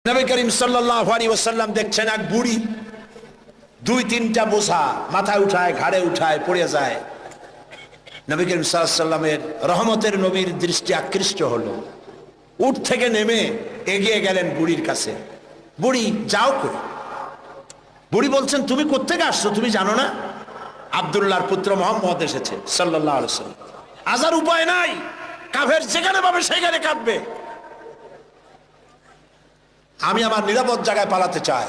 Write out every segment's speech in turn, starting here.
নবী করিম সাল্লাল্লাহু আলাইহি ওয়াসাল্লাম দেখছেন এক বুড়ি দুই তিনটা বোঝা মাথায় উঠায়, ঘাড়ে উঠায়, পড়ে যায়। নবী করিম সাল্লাল্লাহু আলাইহি ওয়াসাল্লামের রহমতের নবীর দৃষ্টি আকৃষ্ট হলো। উঠ থেকে নেমে এগিয়ে গেলেন বুড়ির কাছে। বুড়ি, যাও কই? বুড়ি বলছেন, তুমি কোত্থেকে আসছো? তুমি জানো না আব্দুল্লাহর পুত্র মুহাম্মদ এসেছে সাল্লাল্লাহু আলাইহি ওয়াসাল্লাম। আজার উপায় নাই, কাফের যেখানে পাবে সেখানে কাঁদবে। আমি আমার নিরাপদ জায়গায় পালাতে চাই।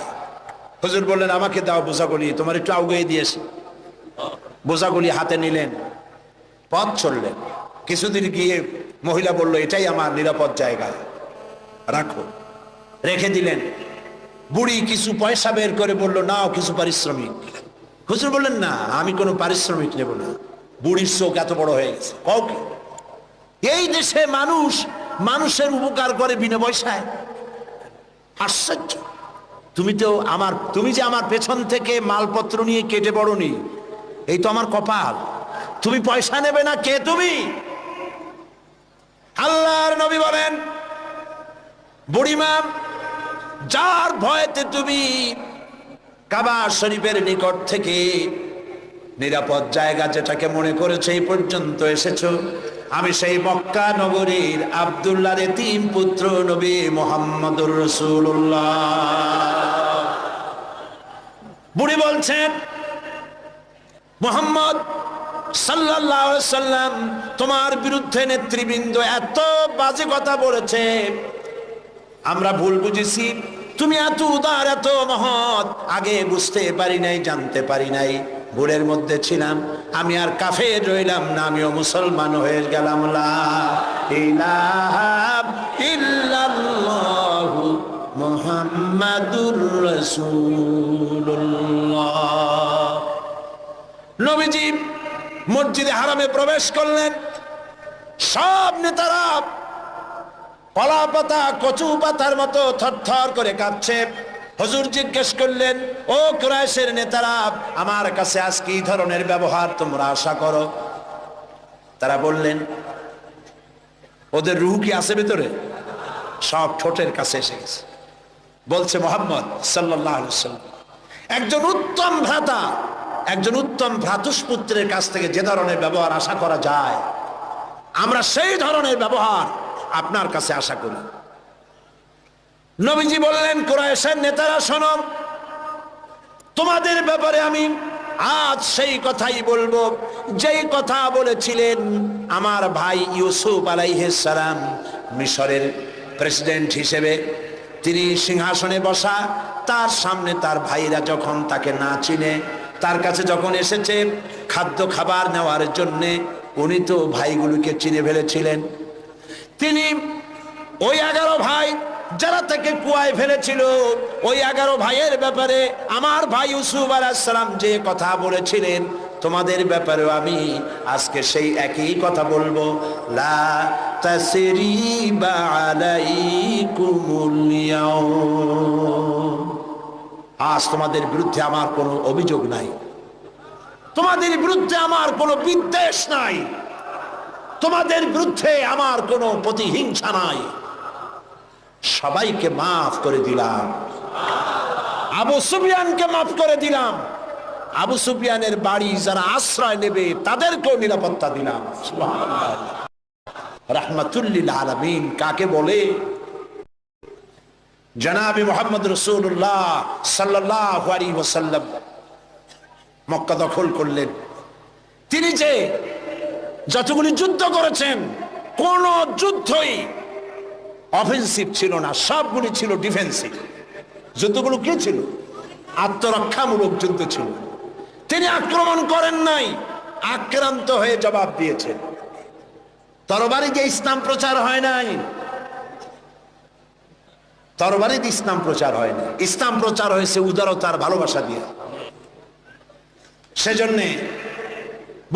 হুজুর বললেন, আমাকে দাও বোঝাগুলি, তোমার একটু আউগিয়ে দিয়েছি। বোঝাগুলি হাতে নিলেন, পথ চললেন। কিছুদিন গিয়ে মহিলা বলল, এটাই আমার নিরাপদ জায়গা, রাখো। রেখে দিলেন। বুড়ি কিছু পয়সা বের করে বলল, নাও কিছু পারিশ্রমিক। হুজুর বললেন, না, আমি কোনো পারিশ্রমিক নেব না। বুড়ির চোখ এত বড় হয়ে গেছে। কাউকে এই দেশে মানুষ মানুষের উপকার করে বিনা পয়সায়? আশ্চর্য। তুমি যে আমার পেছন থেকে মালপত্র নিয়ে কেটে বড়নি, এই তো আমার কপাল। তুমি পয়সা নেবে না? কে তুমি? আল্লাহর নবী বলেন, বুড়িমা, যার ভয়েতে তুমি কাবা শরীফের নিকট থেকে নিরাপদ জায়গা যেটাকে মনে করেছে এই পর্যন্ত এসেছো, আমি সেই মক্কা নগরীর আব্দুল্লাহর এতিম পুত্র নবী মুহাম্মদুর রাসূলুল্লাহ। বুড়ি বলছেন, মুহাম্মদ সাল্লাল্লাহু আলাইহি ওয়াসাল্লাম তোমার বিরুদ্ধে নেতৃবৃন্দ এত বাজে কথা বলেছে, আমরা ভুল বুঝেছি। তুমি এত উদার, এত মহৎ, আগে বুঝতে পারি নাই, জানতে পারি নাই। ভুলের মধ্যে ছিলাম, আমি আর কাফের রইলাম না, আমিও মুসলমান হয়ে গেলাম। লা ইলাহা ইল্লাল্লাহু মুহাম্মাদুর রাসূলুল্লাহ। নবীজি মসজিদে হারামে প্রবেশ করলেন। সব নেতারা কলা পাতা, কচু পাতার মতো থরথর করে কাঁপছে। হুজুর জিজ্ঞেস করলেন, ও কুরাইশের নেতারা, আমার কাছে আজ কি ধরনের ব্যবহার তোমরা আশা করো? তারা বললেন, ওদের রূহ কি আছে ভেতরে? সব ঠোঁটের কাছে এসে গেছে। বলছে, মুহাম্মদ সাল্লাল্লাহু আলাইহি ওয়াসাল্লাম একজন উত্তম ভ্রাতা, একজন উত্তম ভ্রাতুষ্পুত্রের কাছ থেকে যে ধরনের ব্যবহার আশা করা যায়, আমরা সেই ধরনের ব্যবহার আপনার কাছে আশা করি। নবীজি বললেন, কুরাইশের নেতারা শোনো, তোমাদের ব্যাপারে আমি আজ সেই কথাই বলবো যেই কথা বলেছিলেন আমার ভাই ইউসুফ আলাইহিস সালাম মিশরের প্রেসিডেন্ট হিসেবে। তিনি সিংহাসনে বসা, তার সামনে তার ভাইরা যখন তাকে না চিনে, তার কাছে যখন এসেছে খাদ্য খাবার নেওয়ার জন্যে, উনি তো ভাইগুলোকে চিনে ফেলেছিলেন। তিনি ওই 11 ভাই যারা তাকে কুয়ায় ফেলেছিল, ওই 11 ভাইয়ের ব্যাপারে আমার ভাই ইউসুফ আলাইহিস সালাম যে কথা বলেছিলেন, তোমাদের ব্যাপারেও আমি আজকে সেই একই কথা বলবো। লা তাসরিবা আলাইকুমুল ইয়াউম। আজ তোমাদের বিরুদ্ধে আমার কোনো অভিযোগ নাই, তোমাদের বিরুদ্ধে আমার কোনো বিদ্বেষ নাই, তোমাদের বিরুদ্ধে আমার কোনো প্রতিহিংসা নাই। সবাইকে মাফ করে দিলাম। আবু সুফিয়ানকে মাফ করে দিলাম। আবু সুফিয়ানের বাড়ি যারা আশ্রয় নেবে তাদেরকেও নিরাপত্তা দিলাম। সুবহানাল্লাহ। রাহমাতুল লিল আলামিন কাকে বলে? জনাবে মুহাম্মদ রাসূলুল্লাহ সাল্লাল্লাহু আলাইহি ওয়াসাল্লাম মক্কা দখল করলেন। তিনি যে যতগুলি যুদ্ধ করেছেন, কোন যুদ্ধই অফেন্সিভ ছিল না, সবগুলি ছিল ডিফেন্সিভ। যুদ্ধগুলো কি ছিল? আত্মরক্ষামূলক যুদ্ধ ছিল। তিনি আক্রমণ করেন নাই, আক্রান্ত হয়ে জবাব দিয়েছেন। তরবারি দিয়ে ইসলাম প্রচার হয় নাই, তরবারি দিয়ে ইসলাম প্রচার হয় না। ইসলাম প্রচার হয়েছে উদারতার ভালোবাসা দিয়ে। সেজন্যে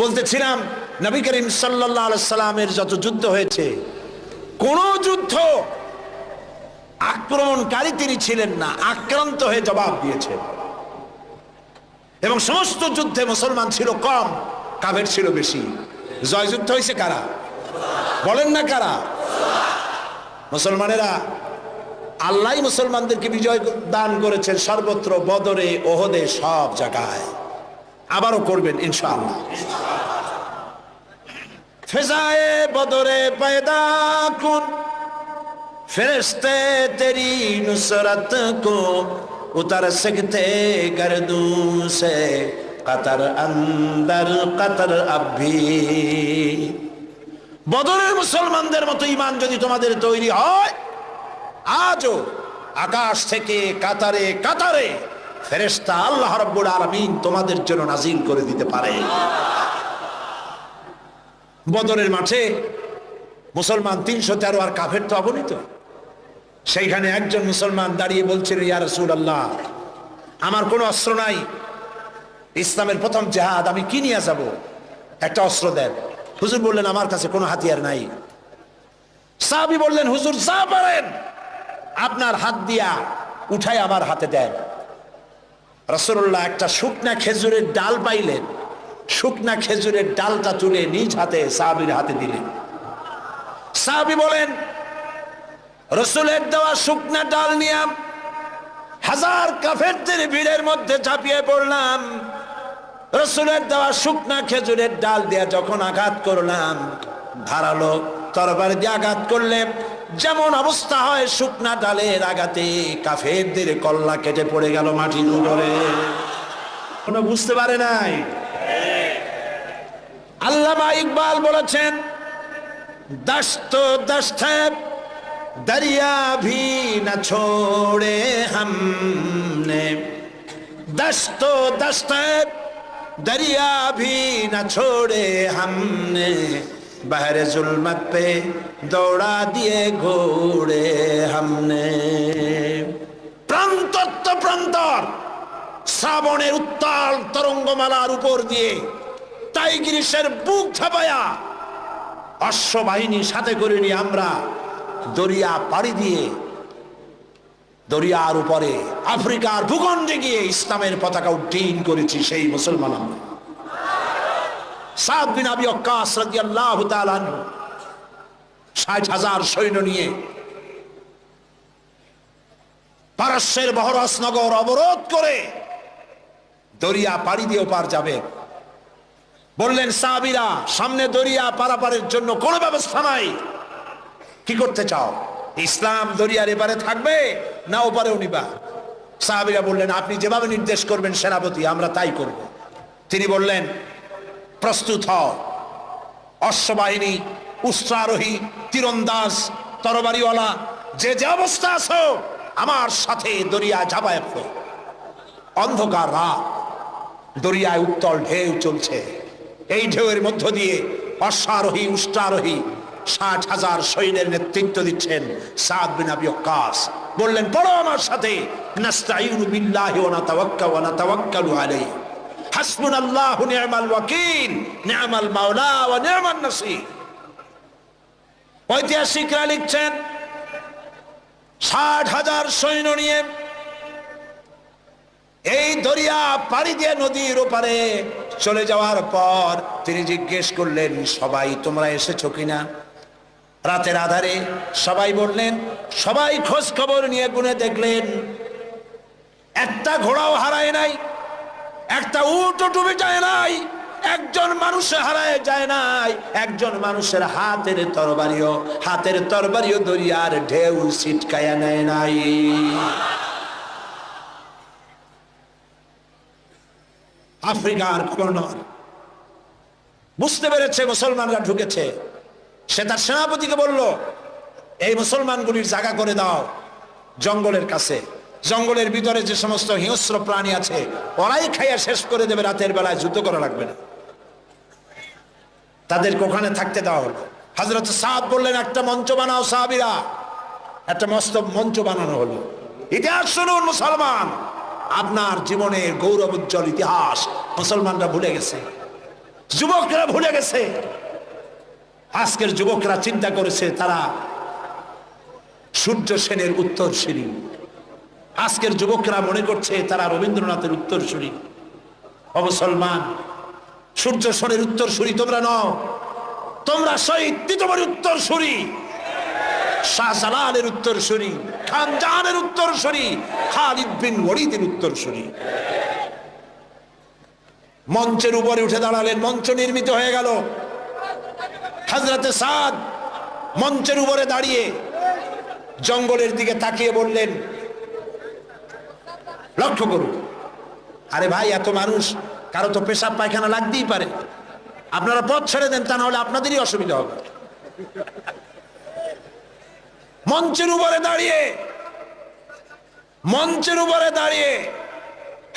বলতেছিলাম, নবী করিম সাল্লাল্লাহু আলাইহি সাল্লামের যত যুদ্ধ হয়েছে, কোন যুদ্ধ আক্রমণকারী তিনি ছিলেন না, আক্রান্ত হয়ে জবাব দিয়েছেন। এবং সমস্ত যুদ্ধে মুসলমান ছিল কম, কাফের ছিল বেশি। জয়যুদ্ধ হয়েছে কারা? বলেন না কারা? মুসলমানেরা আল্লাহ মুসলমানদেরকে বিজয় দান করেছেন সর্বত্র, বদরে, ওহদে, সব জায়গায়। আবারও করবেন ইনশাআল্লাহ। ফেজায়ে বদরে পয়দা কুন, ফেরেশতে তেরি নুসরত কো উতার सकते गर्दों से कतर अंदर कतर अभी। বদরের মুসলমানদের মতো ঈমান যদি তোমাদের তৈরি হয়, আজও আকাশ থেকে কাতারে কাতারে ফেরেশতা আল্লাহ রাব্বুল আলামিন তোমাদের জন্য নাজিল করে দিতে পারে। বদরের মাঠে মুসলমান 313 আর কাফের তো অগণিত। সেইখানে একজন মুসলমান দাঁড়িয়ে বলছিল, ইয়া রাসূলুল্লাহ, আমার কোনো অস্ত্র নাই, ইসলামের প্রথম জিহাদ আমি কি নিয়ে যাব, একটা অস্ত্র দেন। হুজুর বললেন, আমার কাছে কোনো হাতিয়ার নাই। সাহাবী বললেন, হুজুর যা পারেন আপনার হাত দিয়া উঠাই আমার হাতে দেন। রাসূলুল্লাহ একটা শুকনা খেজুরের ডাল পাইলেন, শুকনা খেজুরের ডালটা তুলে নিজ হাতে সাহাবীর হাতে দিলেন। সাহাবী বলেন, রাসূলের দেওয়া শুকনা ডাল নিয়ে হাজার কাফেরদের ভিড়ের মধ্যে ঝাঁপিয়ে পড়লাম। রাসূলের দেওয়া শুকনা খেজুরের ডাল দিয়ে যখন আঘাত করলাম, ধারালো তরবারি দিয়ে আঘাত করলে যেমন অবস্থা হয়, শুকনা ডালের আঘাতে কাফেরদের কল্লা কেটে পড়ে গেল মাটির উপরে। কোনো বুঝতে পারে নাই। আল্লামা ইকবাল বলেছেন, দশত দশত दरिया भी न छोड़े हमने, दस्तो दस्त दरिया भी न छोड़े हमने, बहरे जुल्मत पे दौड़ा दिए घोड़े हमने। প্রান্তর তো প্রান্তর শ্রাবণের উত্তাল তরঙ্গমালার উপর দিয়ে টাইগ্রিসের বুক ঝাঁপায়া অশ্ববাহিনী সাথে করে নিয়ে আমরা দরিয়া পাড়ি দিয়ে দরিয়ার উপরে আফ্রিকার ভূখণ্ডে গিয়ে ইসলামের পতাকা উড্ডীন করেছি। সেই মুসলমান আমরা। সাদ বিন আবি ওয়াক্কাস রাদিয়াল্লাহু তাআলা আনহু ৬০,০০০ সৈন্য নিয়ে পারস্যের বহরস নগর অবরোধ করে দরিয়া পাড়ি দিয়ে ওপার যাবে। বললেন সাহাবীরা, সামনে দরিয়া পারাপারের জন্য কোনো ব্যবস্থা নাই, কি করতে চাও? ইসলাম দরিয়ার এপারে থাকবে না ওপারেও নিবা? সাহাবীরা বললেন, আপনি যেভাবে নির্দেশ করবেন সেনাপতি, আমরা তাই করব। তিনি বললেন, প্রস্তুত হও, অশ্ববাহিনী, উষ্ট্রারোহী, তীরন্দাজ, তরবারিওয়ালা, যে যে অবস্থা আছো আমার সাথে দরিয়া ঝাঁপায় পড়ো। অন্ধকার রাত, দরিয়ায় উত্তল ঢেউ চলছে। এই ঢেউয়ের মধ্য দিয়ে অশ্বারোহী, উষ্ট্রারোহী ৬০,০০০ সৈন্যের নেতৃত্ব দিচ্ছেন সাদ বিন আবি ওয়াক্কাস। বললেন, পড়ো আমার সাথে, নাস্তাঈনু বিল্লাহি ওয়া নাতাওয়াক্কালু ওয়া নাতাওয়াক্কালু আলাইহি, হাসবুনাল্লাহু নি'মাল ওয়াকিল, নি'মাল মাওলা ওয়া নি'মান নাসীর। ঐতিহাসিকরা লিখছেন, ৬০,০০০ সৈন্য নিয়ে এই দরিয়া পাড়ি দিয়ে নদীর ওপারে চলে যাওয়ার পর তিনি জিজ্ঞেস করলেন, সবাই তোমরা এসেছো কিনা? রাতের আধারে সবাই বললেন, সবাই খোঁজ খবর নিয়ে গুনে দেখলেন একটা ঘোড়াও হারায় নাই, একটা উটও ডুবে যায় নাই, একজন মানুষ হারায় যায় নাই, একজন মানুষের হাতের তরবারিও দরিয়ার ঢেউ ছিটকায়া নেয় নাই। আফ্রিকার গভর্নর বুঝতে পেরেছে মুসলমানরা ঢুকেছে। সে তার সেনাপতিকে বলল, এই মুসলমানগুলির জায়গা করে দাও জঙ্গলের কাছে। জঙ্গলের ভিতরে যে সমস্ত হিংস্র প্রাণী আছে ওরাই খাইয়া শেষ করে দেবে, রাতের বেলায় যুদ্ধ করা লাগবে না। তাদেরকে ওখানে থাকতে দেওয়া হলো। হযরত সাদ বললেন, একটা মঞ্চ বানাও সাহাবীরা। একটা মস্ত মঞ্চ বানানো হলো। ইতিহাস শুনুন মুসলমান, আপনার জীবনের গৌরব উজ্জ্বল ইতিহাস মুসলমানরা ভুলে গেছে, যুবকরা ভুলে গেছে। আজকের যুবকরা চিন্তা করেছে তারা সূর্য সেনের উত্তরসূরি। আজকের যুবকরা মনে করছে তারা রবীন্দ্রনাথের উত্তরসূরি। ও মুসলমান, সূর্য সেনের উত্তরসূরি তোমরা নও, তোমরা শহীদ তীতমণির উত্তরসূরি। শাহজালালের উত্তরসূরি, খান জাহানের উত্তরসূরি, খালিদ বিন ওয়ালিদের উত্তরসূরি। মঞ্চের উপরে উঠে দাঁড়ালেন, মঞ্চ নির্মিত হয়ে গেল। হযরতে সাদ মঞ্চের উপরে দাঁড়িয়ে জঙ্গলের দিকে তাকিয়ে বললেন, লক্ষ্য করুন, আরে ভাই এত মানুষ, কারো তো পেশাব পায়খানা লাগতেই পারে, আপনারা পথ ছেড়ে দেন, তা না হলে আপনাদেরই অসুবিধা হবে। মঞ্চের উপরে দাঁড়িয়ে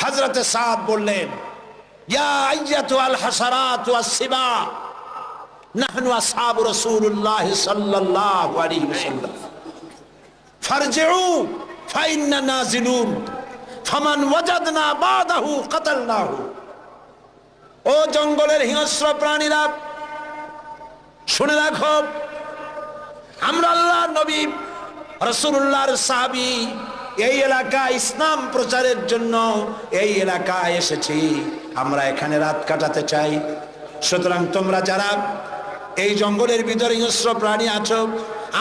হযরতে সাদ বললেন, ইয়া আইয়াতুল হাসারাত ওয়াস সিবা নাহনু আসহাবু রাসূলুল্লাহ সাল্লাল্লাহু আলাইহি ওয়াসাল্লাম ফারজিউ ফাইন্না নাজিলুন ফামান ওয়াজাদনা বাদাহু কাতালনাহু। ও জঙ্গলের হিংস্র প্রাণীরা, শুনে রাখো, আমরা আল্লাহর নবী রাসূলুল্লাহর সাহাবী, এই এলাকায় ইসলাম প্রচারের জন্য এই এলাকায় এসেছি, আমরা এখানে রাত কাটাতে চাই। সুতরাং তোমরা যারা এই জঙ্গলের ভিতরে হিংস্র প্রাণী আছো,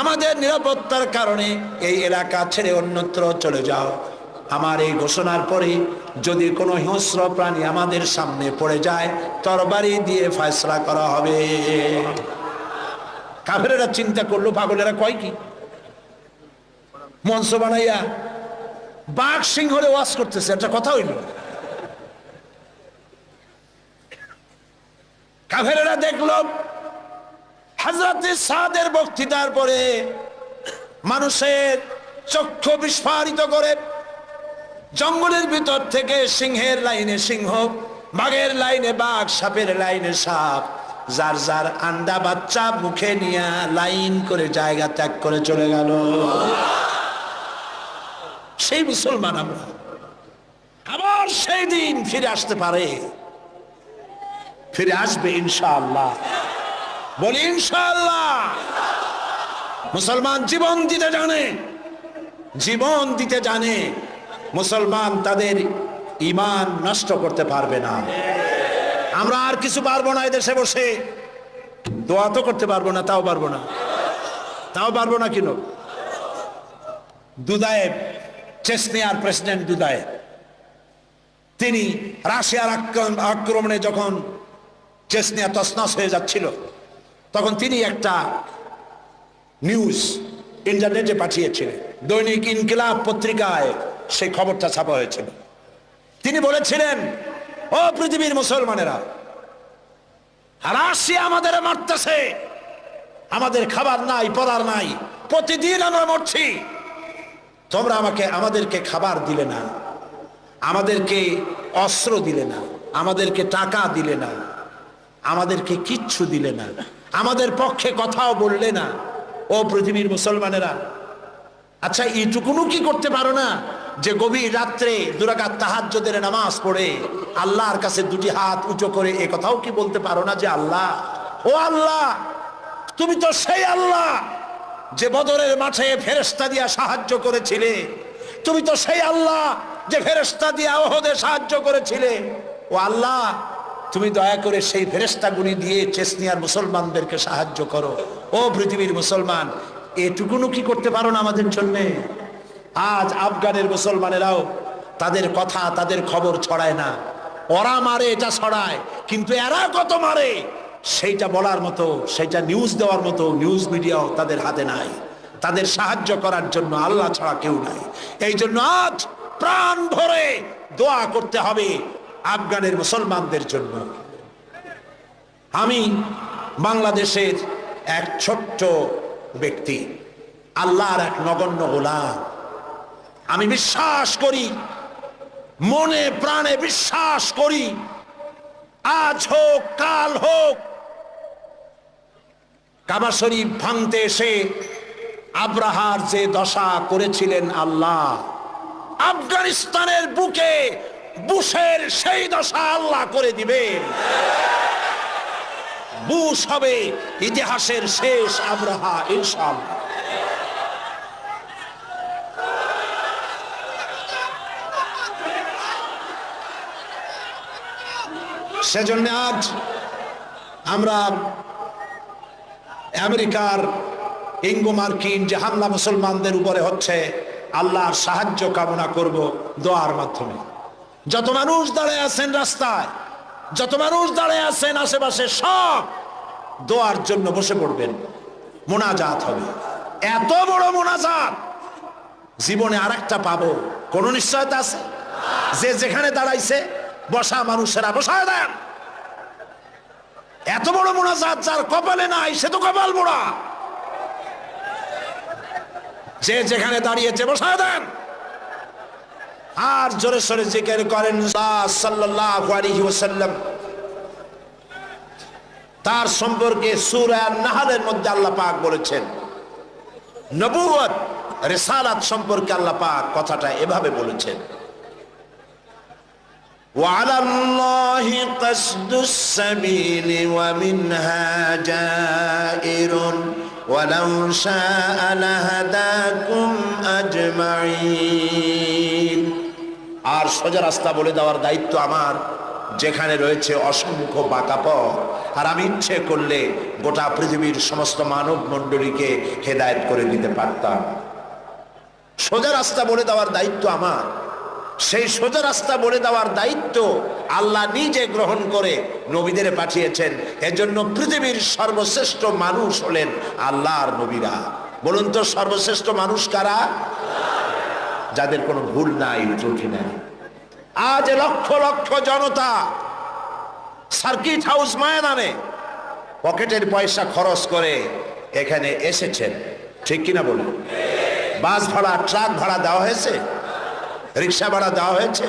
আমাদের নিরাপত্তার কারণে এই এলাকা ছেড়ে অন্যত্র চলে যাও। আমার এই ঘোষণার পরে যদি কোনো হিংস্র প্রাণী আমাদের সামনে পড়ে যায়, তরবারি দিয়ে ফয়সালা করা হবে। কাফেরেরা চিন্তা করলো, পাগলেরা কয় কি, মঞ্চ বানাইয়া বাঘ সিংহরে ওয়াজ করতেছে, একটা কথা হইল। কাফেরেরা দেখলো হযরতে সাদের বক্তৃতার পরে মানুষের চক্ষু বিস্ফারিত করে জঙ্গলের ভিতর থেকে সিংহের লাইনে সিংহ, বাঘের লাইনে বাঘ, সাপের লাইনে সাপ, যার যার আন্ডা বাচ্চা মুখে নিয়ে লাইন করে জায়গা ত্যাগ করে চলে গেল। সেই মুসলমান আমরা, আবার সেই দিন ফিরে আসতে পারে, ফিরে আসবে ইনশাআল্লাহ। বলি ইনশাআল্লাহ। মুসলমান জীবন দিতে জানে, জীবন দিতে জানে। মুসলমান তাদের ঈমান নষ্ট করতে পারবে না। আমরা আর কিছু পারবো না, এদেশে বসে দোয়া তো করতে পারবো না, তাও পারবো না কেন? দুদায়েব, চেচনিয়ার প্রেসিডেন্ট দুদায়েব, তিনি রাশিয়ার আক্রমণে যখন চেচনিয়া তছনছ হয়ে যাচ্ছিল, তখন তিনি একটা নিউজ ইন্টারনেটে পাঠিয়েছিলেন। দৈনিক ইনকিলাব পত্রিকায় সেই খবরটা ছাপা হয়েছিল। তিনি বলেছিলেন, ও পৃথিবীর মুসলমানেরা, রাশিয়া আমাদের মারতেছে, আমাদের খাবার নাই, পড়ার নাই, প্রতিদিন আমরা মরছি। তোমরা আমাদেরকে খাবার দিলে না, আমাদেরকে অস্ত্র দিলে না, আমাদেরকে টাকা দিলে না, আমাদেরকে কিচ্ছু দিলে না, আমাদের পক্ষে কথাও বললে না। ও পৃথিবীর মুসলমানেরা, আচ্ছা এইটুকুনও কি করতে পারো না যে গভীর রাত্রে 2 রাকাত তাহাজ্জুদের নামাজ পড়ে আল্লাহর কাছে 2টি হাত উঁচু করে এ কথাও কি বলতে পারো না যে আল্লাহ, ও আল্লাহ, তুমি তো সেই আল্লাহ যে বদরের মাঠে ফেরেশতা দিয়া সাহায্য করেছিলে, তুমি তো সেই আল্লাহ যে ফেরেশতা দিয়া ওহদে সাহায্য করেছিলে। ও আল্লাহ, তুমি দয়া করে সেই ফেরেশতাগুলি দিয়ে চেচনিয়ার মুসলমানদেরকে সাহায্য করো। ও পৃথিবীর মুসলমান, এটুকুনও কি করতে পারো না আমাদের জন্য? আজ আফগানের মুসলমানেরাও তাদের কথা, তাদের খবর ছড়ায় না। ওরা মারে, এটা ছড়ায়, কিন্তু এরা কত মারে সেইটা বলার মতো, সেইটা নিউজ দেওয়ার মতো নিউজ মিডিয়াও তাদের হাতে নাই। তাদের সাহায্য করার জন্য আল্লাহ ছাড়া কেউ নাই। এই জন্য আজ প্রাণ ভরে দোয়া করতে হবে আফগানের মুসলমানদের জন্য। আমি বাংলাদেশের এক ছোট্ট ব্যক্তি, আল্লাহর এক নগণ্য গোলাম। আমি বিশ্বাস করি, মনে প্রাণে বিশ্বাস করি, আজ হোক কাল হোক, কাবা শরীফ ভাঙতে এসে আব্রাহার যে দশা করেছিলেন আল্লাহ, আফগানিস্তানের বুকে বুশের সেই দশা আল্লাহ করে দিবেন। বুশ হবে ইতিহাসের শেষ আব্রাহা ইনশাআল্লাহ। সেজন্য আজ আমরা আমেরিকার ইঙ্গো মার্কিন যে হামলা মুসলমানদের উপরে হচ্ছে, আল্লাহর সাহায্য কামনা করব দোয়ার মাধ্যমে। যত মানুষ দাঁড়িয়ে আছেন রাস্তায়, যত মানুষ দাঁড়িয়ে আছেন আশেপাশে, সব দোয়ার জন্য বসে পড়বেন, মোনাজাত হবে। এত বড় মোনাজাত জীবনে আরেকটা পাবো কোন নিশ্চয়তা আছে? যে যেখানে দাঁড়াইছে বসা মানুষেরা বসায় দেন। এত বড় মোনাজাত যার কপালে নাই সে তো কপাল মোড়া। যে যেখানে দাঁড়িয়েছে বসায় দেন। আর জোরে সোরে জিকির করেন সাল্লাল্লাহু আলাইহি ওয়াসাল্লাম। তার সম্পর্কে সূরা আন-নাহলের মধ্যে আল্লাহ পাক বলেছেন, নবুয়ত রিসালাত সম্পর্কে আল্লাহ পাক কথাটা এভাবে বলেছেন, وعلى الله قصد السبيل ومنها جائر ولو شاء لهداكم أجمعين। আর সোজা রাস্তা বলে দেওয়ার দায়িত্ব আমার, যেখানে রয়েছে অসংখ্য বাঁকা পথ, আর আমি ইচ্ছে করলে গোটা পৃথিবীর সমস্ত মানব মণ্ডলীকে হেদায়েত করে দিতে পারতাম। সোজা রাস্তা বলে দেওয়ার দায়িত্ব আমার। সেই সোজা রাস্তা বলে দেওয়ার দায়িত্ব আল্লাহ নিজে গ্রহণ করে নবীদের পাঠিয়েছেন। এজন্য পৃথিবীর সর্বশ্রেষ্ঠ মানুষ হলেন আল্লাহর নবীরা। বলুন তো সর্বশ্রেষ্ঠ মানুষ কারা? যাদের কোনো ভুল নাই, ত্রুটি নাই। আজ লক্ষ লক্ষ জনতা সার্কিট হাউস ময়দানে পকেটের পয়সা খরচ করে এখানে এসেছেন, ঠিক কিনা বলুন? বাস ভাড়া, ট্রাক ভাড়া দেওয়া হয়েছে, রিক্সা ভাড়া দেওয়া হয়েছে,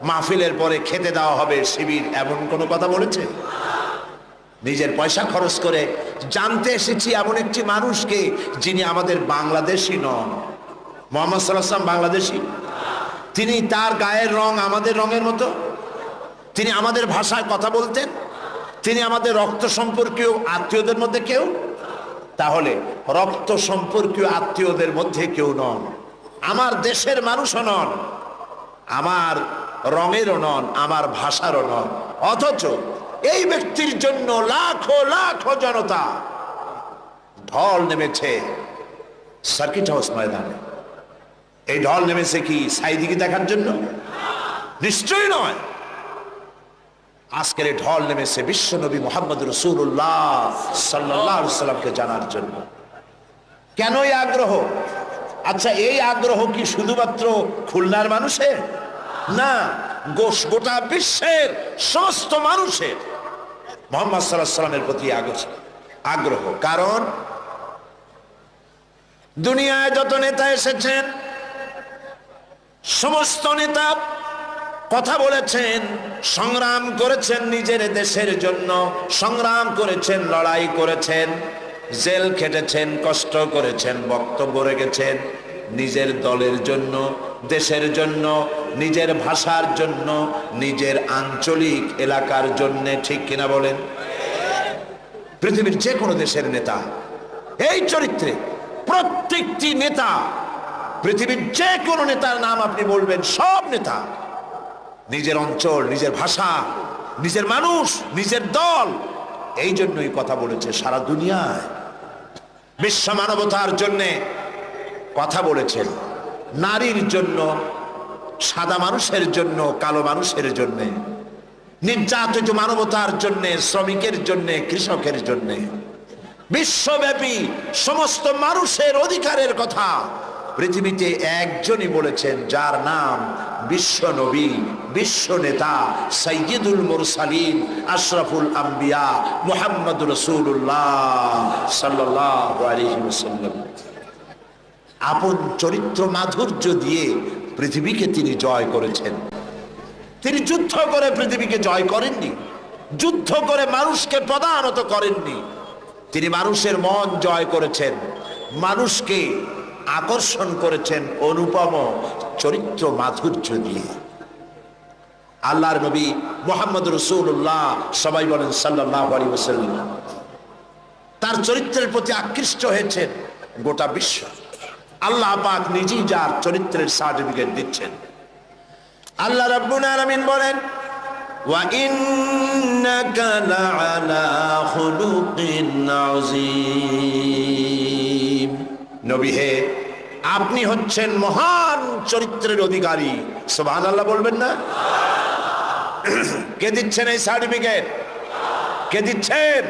মাহফিলের পরে খেতে দেওয়া হবে শিবির, এমন কোনো কথা বলেছে? নিজের পয়সা খরচ করে জানতে এসেছি এমন একটি মানুষকে যিনি আমাদের বাংলাদেশী নন। মুহাম্মদ সাল্লাল্লাহু আলাইহি ওয়াসাল্লাম বাংলাদেশী। তিনি, তার গায়ের রং আমাদের রঙের মতো, তিনি আমাদের ভাষায় কথা বলতেন, তিনি আমাদের রক্ত সম্পর্কীয় আত্মীয়দের মধ্যে কেউ। তাহলে রক্ত সম্পর্কীয় আত্মীয়দের মধ্যে কেউ নন, আমার দেশের মানুষও নন, আমার রঙেরও নন, আমার ভাষারও নন। অথচ এই ব্যক্তির জন্য লাখো লাখো জনতা ঢল নেমেছে সার্কিট হাউস ময়দানে। এই ঢল নেমেছে কি সাইদিকে দেখার জন্য? নিশ্চয়ই নয়। আজকের এই ঢল নেমেছে বিশ্বনবী মুহাম্মদ রাসূলুল্লাহ সাল্লাল্লাহু আলাইহি ওয়াসাল্লামকে জানার জন্য। কেন এই আগ্রহ? আচ্ছা, এই আগ্রহ কি শুধুমাত্র খুলনার মানুষের? না, গোটা বিশ্বের সমস্ত মানুষের মুহাম্মদ সাল্লাল্লাহু আলাইহি ওয়াসাল্লামের প্রতি আগ্রহ। কারণ দুনিয়ায় যত নেতা এসেছেন, সমস্ত নেতা কথা বলেছেন, সংগ্রাম করেছেন নিজের দেশের জন্য, সংগ্রাম করেছেন, লড়াই করেছেন, জেল খেটেছেন, কষ্ট করেছেন, বক্তব্য রেখেছেন নিজের দলের জন্য, দেশের জন্য, নিজের ভাষার জন্য, নিজের আঞ্চলিক এলাকার জন্য, ঠিক কিনা বলেন? পৃথিবীর যে কোনো দেশের নেতা এই চরিত্রে, প্রত্যেকটি নেতা, পৃথিবীর যে কোনো নেতার নাম আপনি বলবেন, সব নেতা নিজের অঞ্চল, নিজের ভাষা, নিজের মানুষ, নিজের দল, এই জন্যই কথা বলেছে সারা দুনিয়ায়। বিশ্ব মানবতার জন্যে কথা বলেছেন, নারীর জন্য, সাদা মানুষের জন্য, কালো মানুষের জন্যে, নির্যাতিত মানবতার জন্যে, শ্রমিকের জন্যে, কৃষকের জন্যে, বিশ্বব্যাপী সমস্ত মানুষের অধিকারের কথা পৃথিবীতে একজনই বলেছেন, যার নাম বিশ্ব নবী, বিশ্ব নেতা, সাইয়্যিদুল মুরসালিন, আশরাফুল আম্বিয়া, মুহাম্মদুর রাসূলুল্লাহ সাল্লাল্লাহু আলাইহি ওয়াসাল্লাম। আপন চরিত্র মাধুর্য দিয়ে পৃথিবীকে তিনি জয় করেছেন। তিনি যুদ্ধ করে পৃথিবীকে জয় করেননি, যুদ্ধ করে মানুষকে প্রদানত করেননি। তিনি মানুষের মন জয় করেছেন, মানুষকে আকর্ষণ করেছেন অনুপম চরিত্র মাধুর্য দিয়ে। আল্লাহর নবী মুহাম্মদ রাসূলুল্লাহ, সবাই বলেন সাল্লাল্লাহু আলাইহি ওয়াসাল্লাম, তার চরিত্রের প্রতি আকৃষ্ট হয়েছেন গোটা বিশ্ব। আল্লাহ পাক নিজেই যার চরিত্রের সার্টিফিকেট দিচ্ছেন। আল্লাহ রাব্বুল আলামিন বলেন, ওয়া ইন্নাকা লাআলা খুলুকিন আযীম। নবী হে, আপনি হচ্ছেন মহান চরিত্রের অধিকারী। সুবহানাল্লাহ বলবেন না? কে দিচ্ছেন এই সার্টিফিকেট? কে দিচ্ছেন?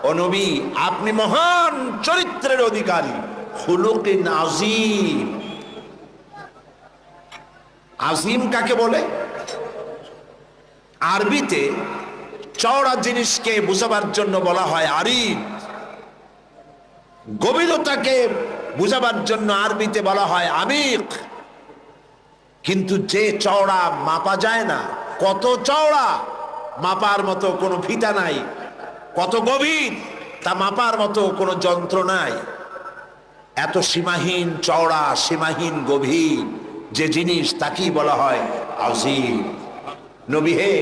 ও নবী, আপনি মহান চরিত্রের অধিকারী, খুলুকিন আযীম। আযীম কাকে বলে? আরবিতে চওড়া জিনিসকে বোঝাবার জন্য বলা হয় আরিদ। গভীরতাকে বোঝাবার জন্য আরবিতে বলা হয় আমিক। কিন্তু যে চওড়া মাপা যায় না, কত চওড়া মাপার মতো কোনো ফিতা নাই, কত গভীর তা মাপার মতো কোনো যন্ত্র নাই, এত সীমাহীন চওড়া, সীমাহীন গভীর যে জিনিস, তাকেই বলা হয় আযীম। নবী হে,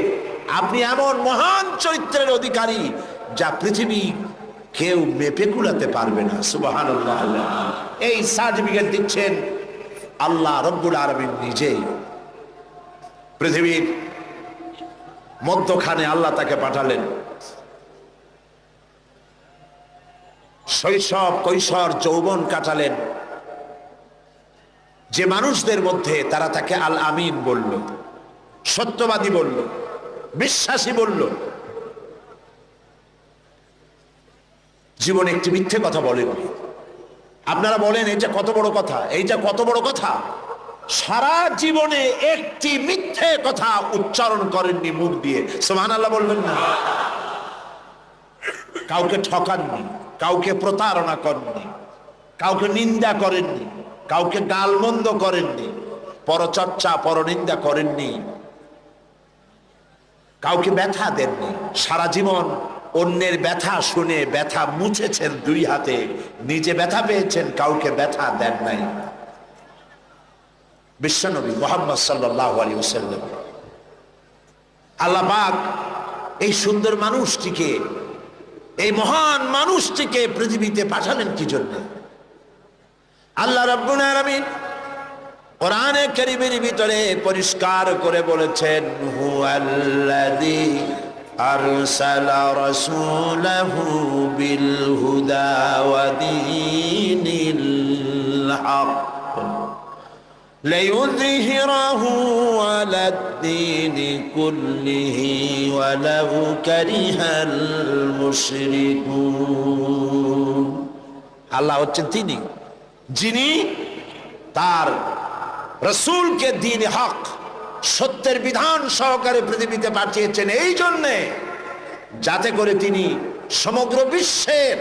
আপনি এমন মহান চরিত্রের অধিকারী যা পৃথিবী কেউ মেপে কুলাতে পারবে না। সুবহানাল্লাহ। এই সার্টিফিকেট দিচ্ছেন আল্লাহ রব্বুল আলামিন নিজেই। পৃথিবীর মধ্যখানে আল্লাহ তাকে পাঠালেন। শৈশব, কৈশোর, যৌবন কাটালেন যে মানুষদের মধ্যে, তারা তাকে আল আমিন বলল, সত্যবাদী বলল, বিশ্বাসী বলল। জীবনে একটি মিথ্যে কথা বলেননি। আপনারা বলেন এটা কত বড় কথা, এইটা কত বড় কথা। সারা জীবনে একটি মিথ্যে কথা উচ্চারণ করেননি মুখ দিয়ে। সুবহানাল্লাহ বলবেন না? কাউকে ঠকাননি, কাউকে প্রতারণা করেননি, কাউকে নিন্দা করেননি, কাউকে গালমন্দ করেননি, পরচর্চা, পরনিন্দা করেননি, কাউকে ব্যথা দেননি। সারা জীবন অন্যের ব্যথা শুনে ব্যথা মুছেছেন দুই হাতে, নিজে ব্যথা পেয়েছেন, কাউকে ব্যথা দেন নাই। বিশ্বনবী মুহাম্মদ সাল্লাল্লাহু আলাইহি ওয়াসাল্লাম, আল্লাহ পাক এই সুন্দর মানুষটিকে, এই মহান মানুষটিকে পৃথিবীতে পাঠালেন কি জন্য? আল্লাহ রাব্বুল আলামিন কোরআনে কারীমের ভিতরে পরিষ্কার করে বলেছেন, হুয়াল্লাযী আরসালা রাসূলাহু বিল হুদা ওয়া দীনিল হক লিইয়ুযহিরাহু আলাদ-দীনি কুল্লিহি ওয়ালাউ কারিহাল মুশরিকুন। আল্লাহ হচ্ছেন তিনি যিনি তার রাসূলকে দ্বীন হক, সত্যের বিধান সহকারে পৃথিবীতে পাঠিয়েছেন, এই জন্যে যাতে করে তিনি সমগ্র বিশ্বের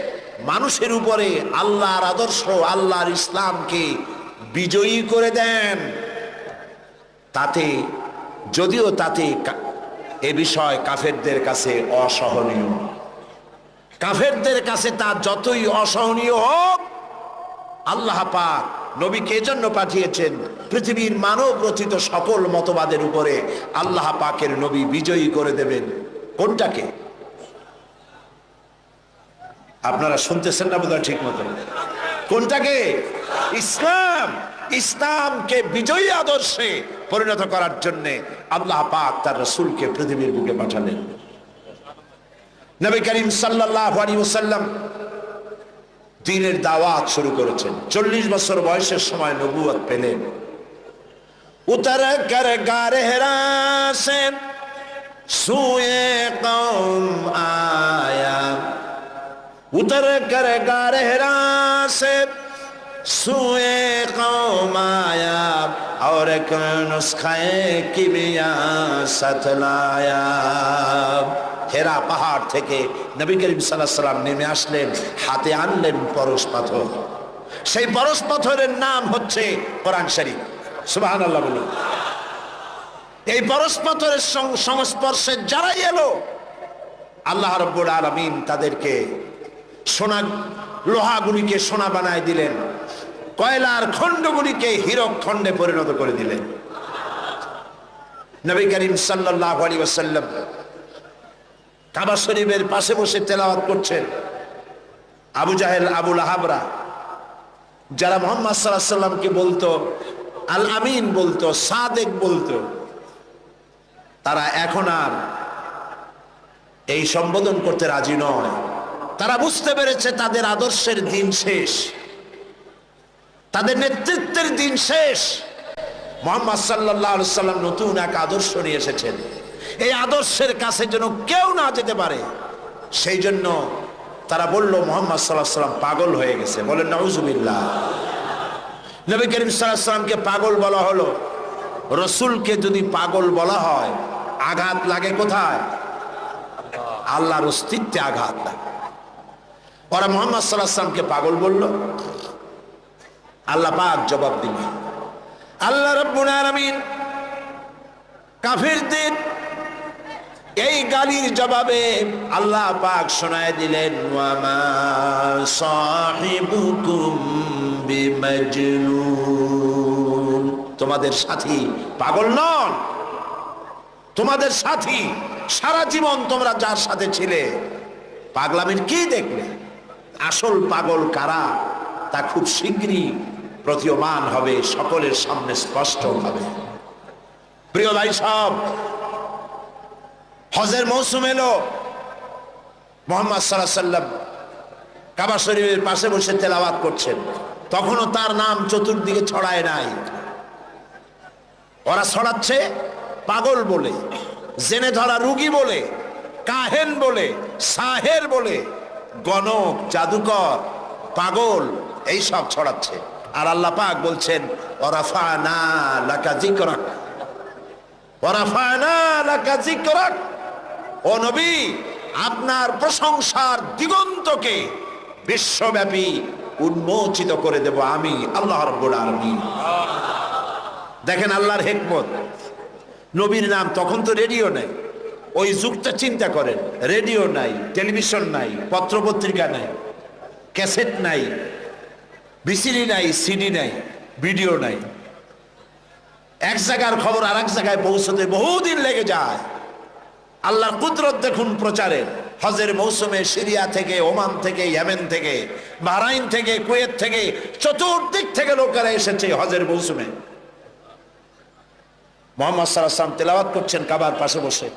মানুষের উপরে আল্লাহর আদর্শ, আল্লাহর ইসলামকে বিজয়ী করে দেন। তাতে যদিও তাতে এ বিষয় কাফেরদের কাছে অসহনীয়, কাফেরদের কাছে তা যতই অসহনীয় হোক, আল্লাহ পাক নবীকে এজন্য পাঠিয়েছেন পৃথিবীর মানব রচিত সকল মতবাদের উপরে আল্লাহ পাকের নবী বিজয়ী করে দেবেন। কোনটাকে? আপনারা শুনতেছেন না বোধহয় ঠিক মতো। কোনটাকে? ইসলাম। ইসলামকে বিজয়ী আদর্শে পরিণত করার জন্য আল্লাহ পাক তার রাসূলকে পৃথিবীর বুকে পাঠালেন। নবী করিম সাল্লাল্লাহু আলাইহি ওয়াসাল্লাম দ্বীনের দাওয়াত শুরু করেছেন। 40 বছর বয়সের সময় নবুয়ত পেলেন। উতর কর গারে হেরা সে সুয়ে কওম আয়া, উতর কর গারে হেরা সে সুয়ে কওম আয়া, और एक नुस्खे किमिया सतलाया। হেরা পাহাড় থেকে নবী করিম সাল্লাল্লাহু আলাইহি ওয়াসাল্লাম নেমে আসলেন, হাতে আনলেন পরশ পাথর। সেই পরশ পাথরের নাম হচ্ছে কোরআন শরীফ। সুবহানাল্লাহ বলুন। এই পরশ পাথরের সংস্পর্শে যারাই এলো, আল্লাহ রাব্বুল আলামিন তাদেরকে সোনা, লোহাগুলিকে সোনা বানায় দিলেন, কয়লার খণ্ডগুলিকে হীরক খণ্ডে পরিণত করে দিলেন। নবী করিম সাল্লাল্লাহু আলাইহি ওয়াসাল্লাম কাবা শরীফের পাশে বসে তেলাওয়াত করছেন। আবু জাহেল, আবু লাহাবরা, যারা মুহাম্মদ সাল্লাল্লাহু আলাইহি ওয়াসাল্লামকে বলতো আল আমিন, বলতো সাদেক, বলতো, তারা এখন আর এই সম্বোধন করতে রাজি নয়। তারা বুঝতে পেরেছে তাদের আদর্শের দিন শেষ, তাদের নেতৃত্বের দিন শেষ। মুহাম্মদ সাল্লাল্লাহু আলাইহি সাল্লাম নতুন এক আদর্শ নিয়ে এসেছেন। এই আদর্শের কাছে যেন কেউ না যেতে পারে, সেই জন্য তারা বলল মুহাম্মদ সাল্লাল্লাহু আলাইহি সাল্লাম পাগল হয়ে গেছে। বলেন নাউজুবিল্লাহ। নবী করিম সাল্লাল্লাহু আলাইহি সাল্লামকে পাগল বলা হলো। রসুলকে যদি পাগল বলা হয়, আঘাত লাগে কোথায়? আল্লাহর অস্তিত্বে আঘাত লাগে। ওরা মুহাম্মদ সাল্লাল্লাহু আলাইহি সাল্লামকে পাগল বলল, আল্লাহ পাক জবাব দিলেন। আল্লাহ রাব্বুল আলামিন কাফিরদের এই গালির জবাবে আল্লাহ পাক শোনায় দিলেন, ওয়া মা সাহিবুকুম বিমাজনুন, তোমাদের সাথী পাগল নন। তোমাদের সাথী সারা জীবন তোমরা যার সাথে ছিলে, পাগলামির কি দেখলে? আসল পাগল কারা তা খুব শীঘ্রই প্রতীয়মান হবে, সকলের সামনে স্পষ্ট হবে। প্রিয় ভাই সব, হজের মৌসুম এলো। মুহাম্মদ সাল্লাল্লাহু আলাইহি সাল্লাম কাবা শরীফের পাশে বসে তেলাওয়াত করছেন, তখনও তার নাম চতুর্দিকে ছড়ায় নাই। ওরা ছড়াচ্ছে পাগল বলে, জেনে ধরা রুগী বলে, কাহেন বলে, সাহের বলে, গণক, জাদুকর, পাগল, এই সব ছড়াচ্ছে। আর আল্লাহ পাক বলছেন, ওয়ারাফানা লাকা যিকরাক, ওয়ারাফানা লাকা যিকরাক, ও নবী, আপনার প্রশংসার দিগন্তকে বিশ্বব্যাপী উন্মোচিত করে দেব আমি, আল্লাহ রাব্বুল আলামিন। দেখেন আল্লাহর হিকমত। নবীর নাম, তখন তো রেডিও নাই, ওই যুগটা চিন্তা করেন। রেডিও নাই, টেলিভিশন নাই, পত্রপত্রিকা নাই, ক্যাসেট নাই, ভিসিডি নাই, সিডি নাই, ভিডিও নাই। এক জায়গার খবর আর এক জায়গায় পৌঁছতে বহুদিন লেগে যায়। আল্লাহর কুদরত দেখুন প্রচারের। হজের মৌসুমে সিরিয়া থেকে, ওমান থেকে, ইয়েমেন থেকে, বাহরাইন থেকে, কুয়েত থেকে, চতুর্দিক থেকে লোকেরা এসেছে হজের মৌসুমে। মুহাম্মদ সাল্লাল্লাহু আলাইহি ওয়াসাল্লাম তেলাওয়াত করছেন কাবার পাশে বসে।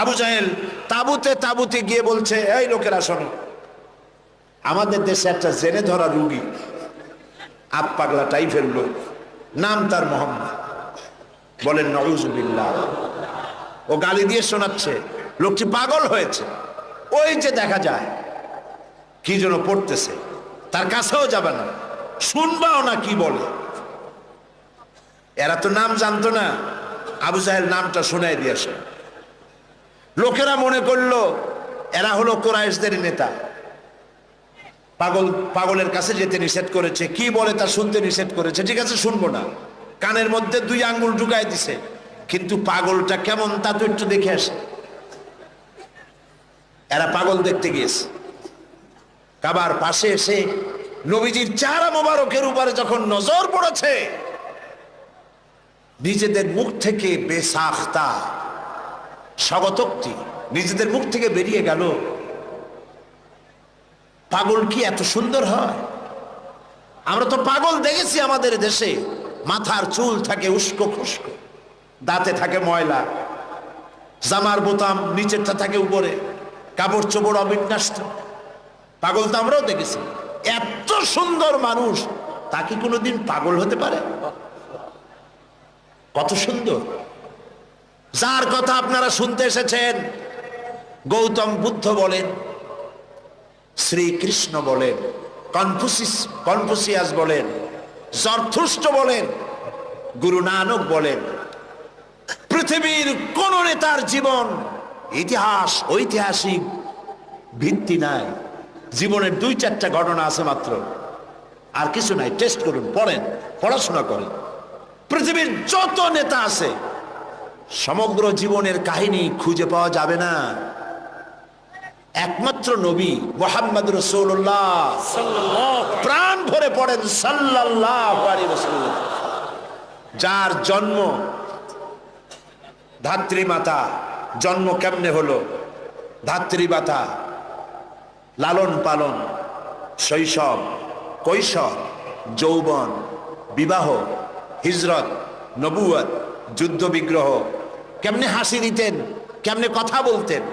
আবু জাহেল তাবুতে তাবুতে গিয়ে বলছে, এই লোকেরা শোনো, আমাদের দেশে একটা জেনে ধরা রুগী, আপ পাগলা টাইপের লোক, নাম তার মোহাম্মদ। বলেন নাউজুবিল্লাহ। ও গালি দিয়ে শোনাচ্ছে, লোকটি পাগল হয়েছে। ওই যে দেখা যায় কি যেন পড়তেছে, তার কাছেও যাবে না, শুনবাও না কি বলে। এরা তো নাম জানতো না, আবু জাহেল নামটা শোনায় দিয়েছে। লোকেরা মনে করলো এরা হলো কুরাইশদের নেতা। পাগলের কাছে যেতে নিষেধ করেছে, কি বলে তা শুনতে নিষেধ করেছে। ঠিক আছে, শুনবো না। কানের মধ্যে 2 আঙ্গুল ঢুকায় দিছে, কিন্তু পাগলটা কেমন তা তো একটু দেখে আসে। এরা পাগল দেখতে গিয়েছে। কাবার পাশে এসে নবীজির চেহারা মোবারকের উপরে যখন নজর পড়েছে, নিজেদের মুখ থেকে বেসাখতা স্বাগতোক্তি নিজেদের মুখ থেকে বেরিয়ে গেল, পাগল কি এত সুন্দর হয়? আমরা তো পাগল দেখেছি আমাদের দেশে, মাথার চুল থাকে উস্কো খুস্কো, দাঁতে থাকে ময়লা, জামার বোতাম নিচেরটা থাকে উপরে, কাপড় চোপড় অবিন্যস্ত। পাগল তো আমরাও দেখেছি। এত সুন্দর মানুষ, তা কি কোনোদিন পাগল হতে পারে? কত সুন্দর! যার কথা আপনারা শুনতে এসেছেন, গৌতম বুদ্ধ বলেন, শ্রীকৃষ্ণ বলেন, কনফুসিয়াস বলেন, জরথুস্ট বলেন, গুরু নানক বলেন, পৃথিবীর কোন নেতার জীবন ইতিহাস ঐতিহাসিক ভিত্তি নাই। জীবনের 2-4টা ঘটনা আছে মাত্র, আর কিছু নাই। টেস্ট করুন, পড়েন, পড়াশোনা করেন। পৃথিবীর যত নেতা আছে, সমগ্র জীবনের কাহিনী খুঁজে পাওয়া যাবে না। একমাত্র নবী মুহাম্মদ রাসূলুল্লাহ প্রাণ ভরে পড়েন সাল্লাল্লাহু আলাইহি ওয়াসাল্লাম, যার জন্ম ধাত্রী মাতা। জন্ম কেমনে হলো? ধাত্রী মাতা, লালন পালন, শৈশব, কৈশোর, যৌবন, বিবাহ, হিজরত, নবুয়ত, যুদ্ধ বিগ্রহ, কেমনে হাসি দিতেন, কেমনে কথা বলতেন,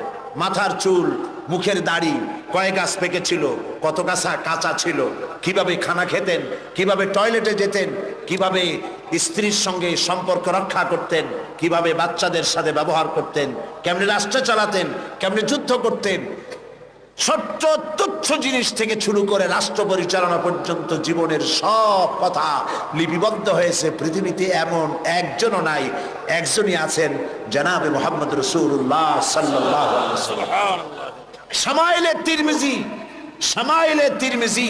মাথার চুল, মুখের দাড়ি, কয় গাছ পেকেছিল, কত গাছা কাঁচা ছিল, কিভাবে খানা খেতেন, কিভাবে টয়লেটে যেতেন, কিভাবে স্ত্রীর সঙ্গে সম্পর্ক রক্ষা করতেন, কিভাবে বাচ্চাদের সাথে ব্যবহার করতেন, কেমনে রাষ্ট্র চালাতেন, কেমনে যুদ্ধ করতেন, ছোট্ট তুচ্ছ জিনিস থেকে শুরু করে রাষ্ট্র পরিচালনা পর্যন্ত জীবনের সব কথা লিপিবদ্ধ হয়েছে। পৃথিবীতে এমন একজনও নাই, একজনই আছেন জনাবে মুহাম্মদ রাসূলুল্লাহ সাল্লাল্লাহু আলাইহি ওয়াসাল্লাম। শামাইলে তিরমিজি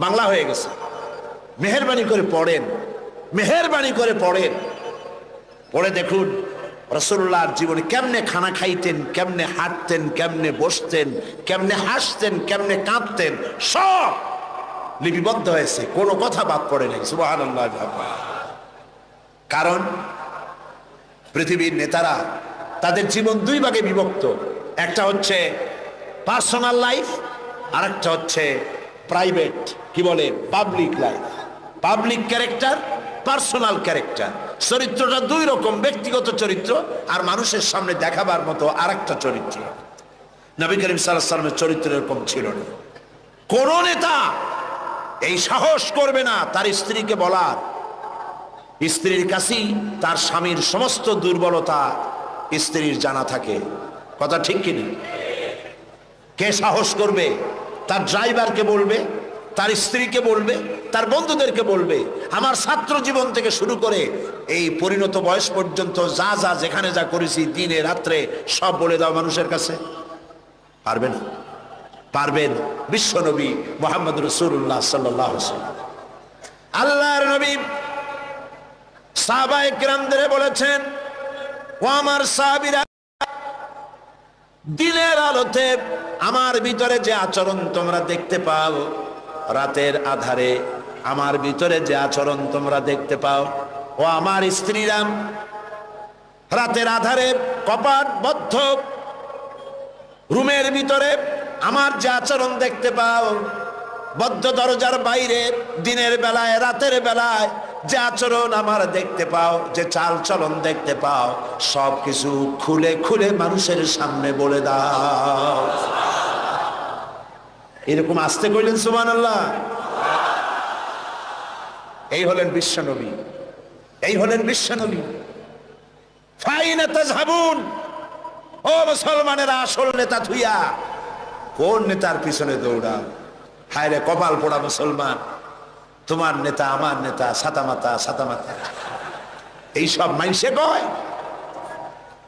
বাংলা হয়ে গেছে, মেহেরবানি করে পড়েন, মেহেরবানি করে পড়েন, পড়ে দেখুন রাসূলুল্লাহর জীবনে কেমনে খানা খাইতেন, কেমনে হাঁটতেন, কেমনে বসতেন, কেমনে হাসতেন, কেমনে কাঁদতেন, সব লিপিবদ্ধ হয়েছে, কোনো কথা বাদ পড়ে নাই। সুবহানাল্লাহ। কারণ পৃথিবীর নেতারা তাদের জীবন দুই ভাগে বিভক্ত, একটা হচ্ছে পার্সোনাল লাইফ, আর একটা হচ্ছে প্রাইভেট, কি বলে, public life. Public character, personal character, চরিত্রটা দুই রকম, ব্যক্তিগত চরিত্র আর মানুষের সামনে দেখাবার মতো আরেকটা চরিত্র। নবী করিম সাল্লাল্লাহু আলাইহি ওয়াসাল্লামের চরিত্র এরকম ছিল না। কোন নেতা এই সাহস করবে না তার স্ত্রীকে বলার, স্ত্রীর কাছেই তার স্বামীর সমস্ত দুর্বলতা স্ত্রীর জানা থাকে। কথা ঠিক কিনা? কে সাহস করবে তার ড্রাইভারকে বলবে, তার স্ত্রীকে বলবে, তার বন্ধুদেরকে বলবে, আমার ছাত্র জীবন থেকে শুরু করে এই পরিণত বয়স পর্যন্ত যা যা যেখানে যা করেছি দিনে রাত্রে সব বলে দাও মানুষের কাছে? পারবে না। পারবেন বিশ্বনবী মুহাম্মদ রাসূলুল্লাহ সাল্লাল্লাহু আলাইহি ওয়াসাল্লাম। আল্লাহর নবী সাহাবায়ে কিরামদের বলেছেন, ও আমার সাহাবীরা, দিনের আলোতে আমার ভিতরে যে আচরণ তোমরা দেখতে পাও, রাতের আধারে আমার ভিতরে যে আচরণ তোমরা দেখতে পাও, ও আমার স্ত্রীরা, রাতের আধারে কপাট বদ্ধ রুমের ভিতরে আমার যে আচরণ দেখতে পাও, বদ্ধ দরজার বাইরে দিনের বেলায় রাতের বেলায় যে আচরণ আমার দেখতে পাও, যে চাল চলন দেখতে পাও, সব কিছু খুলে খুলে মানুষের সামনে বলে দাও। এরকম আসতে কইলেন সুবহানাল্লাহ। এই হলেন বিশ্বনবী, এই হলেন বিশ্বনবী। ফাইনা তাযহাবুন, ও মুসলমানেরা, আসল নেতা থুইয়া কোন নেতার পিছনে দৌড়াও? হায় রে কপাল পোড়া মুসলমান, তোমার নেতা আমার নেতা সাতামাতা সাতামাতা এইসব মাইনসে কয়।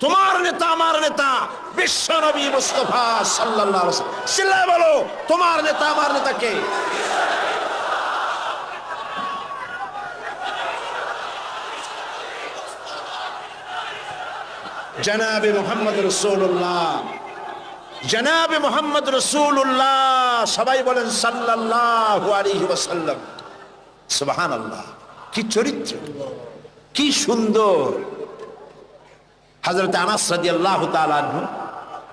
তোমার নেতা আমার নেতা বিশ্বনবী মুস্তাফা সাল্লাল্লাহু আলাইহি ওয়াসাল্লাম। চিল্লায় বলো, তোমার নেতা আমার নেতা কে? জনাবে মুহাম্মদ রাসূলুল্লাহ, জনাবে মুহাম্মদ রাসূলুল্লাহ। সবাই বলেন সাল্লাল্লাহু আলাইহি ওয়াসাল্লাম। সুবহানাল্লাহ, কি চরিত্র, কি সুন্দর। হযরত আনাস রাদিয়াল্লাহু তাআলা আনহু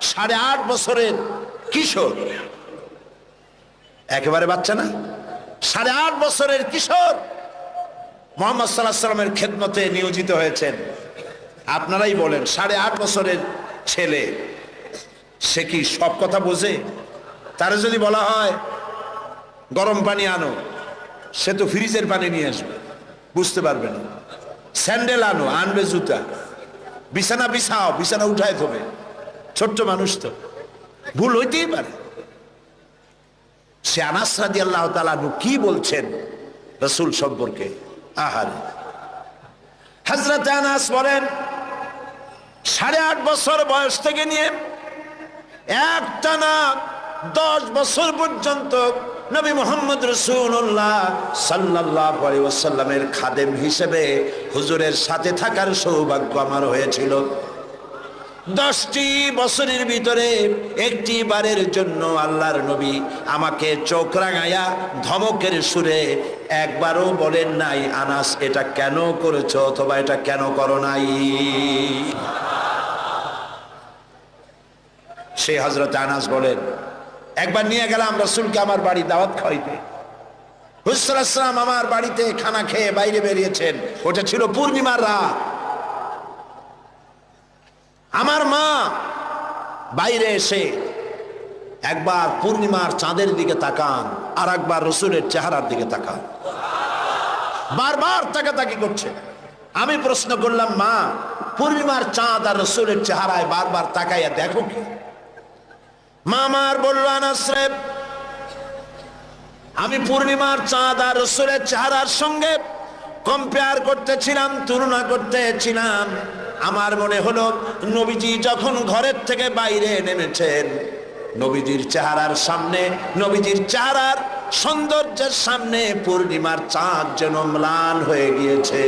8.5 বছরের কিশোর, একেবারে বাচ্চা না, 8.5 বছরের কিশোর মুহাম্মদ সাল্লাল্লাহু আলাইহি ওয়াসাল্লামের খেদমতে নিয়োজিত হয়েছেন। আপনারাই বলেন, 8.5 বছরের ছেলে, সে কি সব কথা বোঝে? তারা যদি বলা হয় গরম পানি আনো, সে তো ফ্রিজের পানি নিয়ে আসবে, বুঝতে পারবে না। স্যান্ডেল আনো, আনবে জুতা। বিছানা বিছাও, বিছানা উঠায় থবে। ছোট্ট মানুষ তো, ভুল হইতেই পারে। সে আনাস রাদিয়াল্লাহু তাআলা আনহু কি বলছেন রাসূল সম্পর্কে? আহারে, হযরত আনাস বলেন, 8.5 বছর বয়স থেকে নিয়ে একটানা 10 বছর পর্যন্ত নবী মুহাম্মদ রাসূলুল্লাহ সাল্লাল্লাহু আলাইহি ওয়াসাল্লামের খাদেম হিসেবে হুজুরের সাথে থাকার সৌভাগ্য আমার হয়েছিল। 10টি বছরের ভিতরে একটি বারের জন্য আল্লাহর নবী আমাকে চোখ রাঙাইয়া ধমকের সুরে একবারও বলেন নাই, আনাস এটা কেন করেছো অথবা এটা কেন করো নাই। সেই হযরত আনাস বলেন, একবার নিয়ে গেলাম রাসূলকে আমার বাড়ি দাওয়াত খাইতে। হুজুর সাল্লাল্লাহু আলাইহি ওয়াসাল্লাম আমার বাড়িতে খানা খেয়ে বাইরে বেরিয়েছেন। ওটা ছিল পূর্ণিমার রাত। আমার মা বাইরে এসে একবার পূর্ণিমার চাঁদের দিকে তাকান, আর একবার রসুলের চেহারার দিকে তাকান। বারবার তাকাতাকি করছে। আমি প্রশ্ন করলাম, মা পূর্ণিমার চাঁদ আর রসুলের চেহারায় বারবার তাকাইয়া দেখো কি? মা আমার বলল, আনাস রে, আমি পূর্ণিমার চাঁদ আর রসুলের চেহারার সঙ্গে কম্পেয়ার করতেছিলাম, তুলনা করতেছিলাম। আমার মনে হলো নবীজি যখন ঘরের থেকে বাইরে নেমেছেন, নবীজির চেহারার সামনে, নবীজির চেহারার সৌন্দর্যের সামনে পূর্ণিমার চাঁদ যেন ম্লান হয়ে গিয়েছে।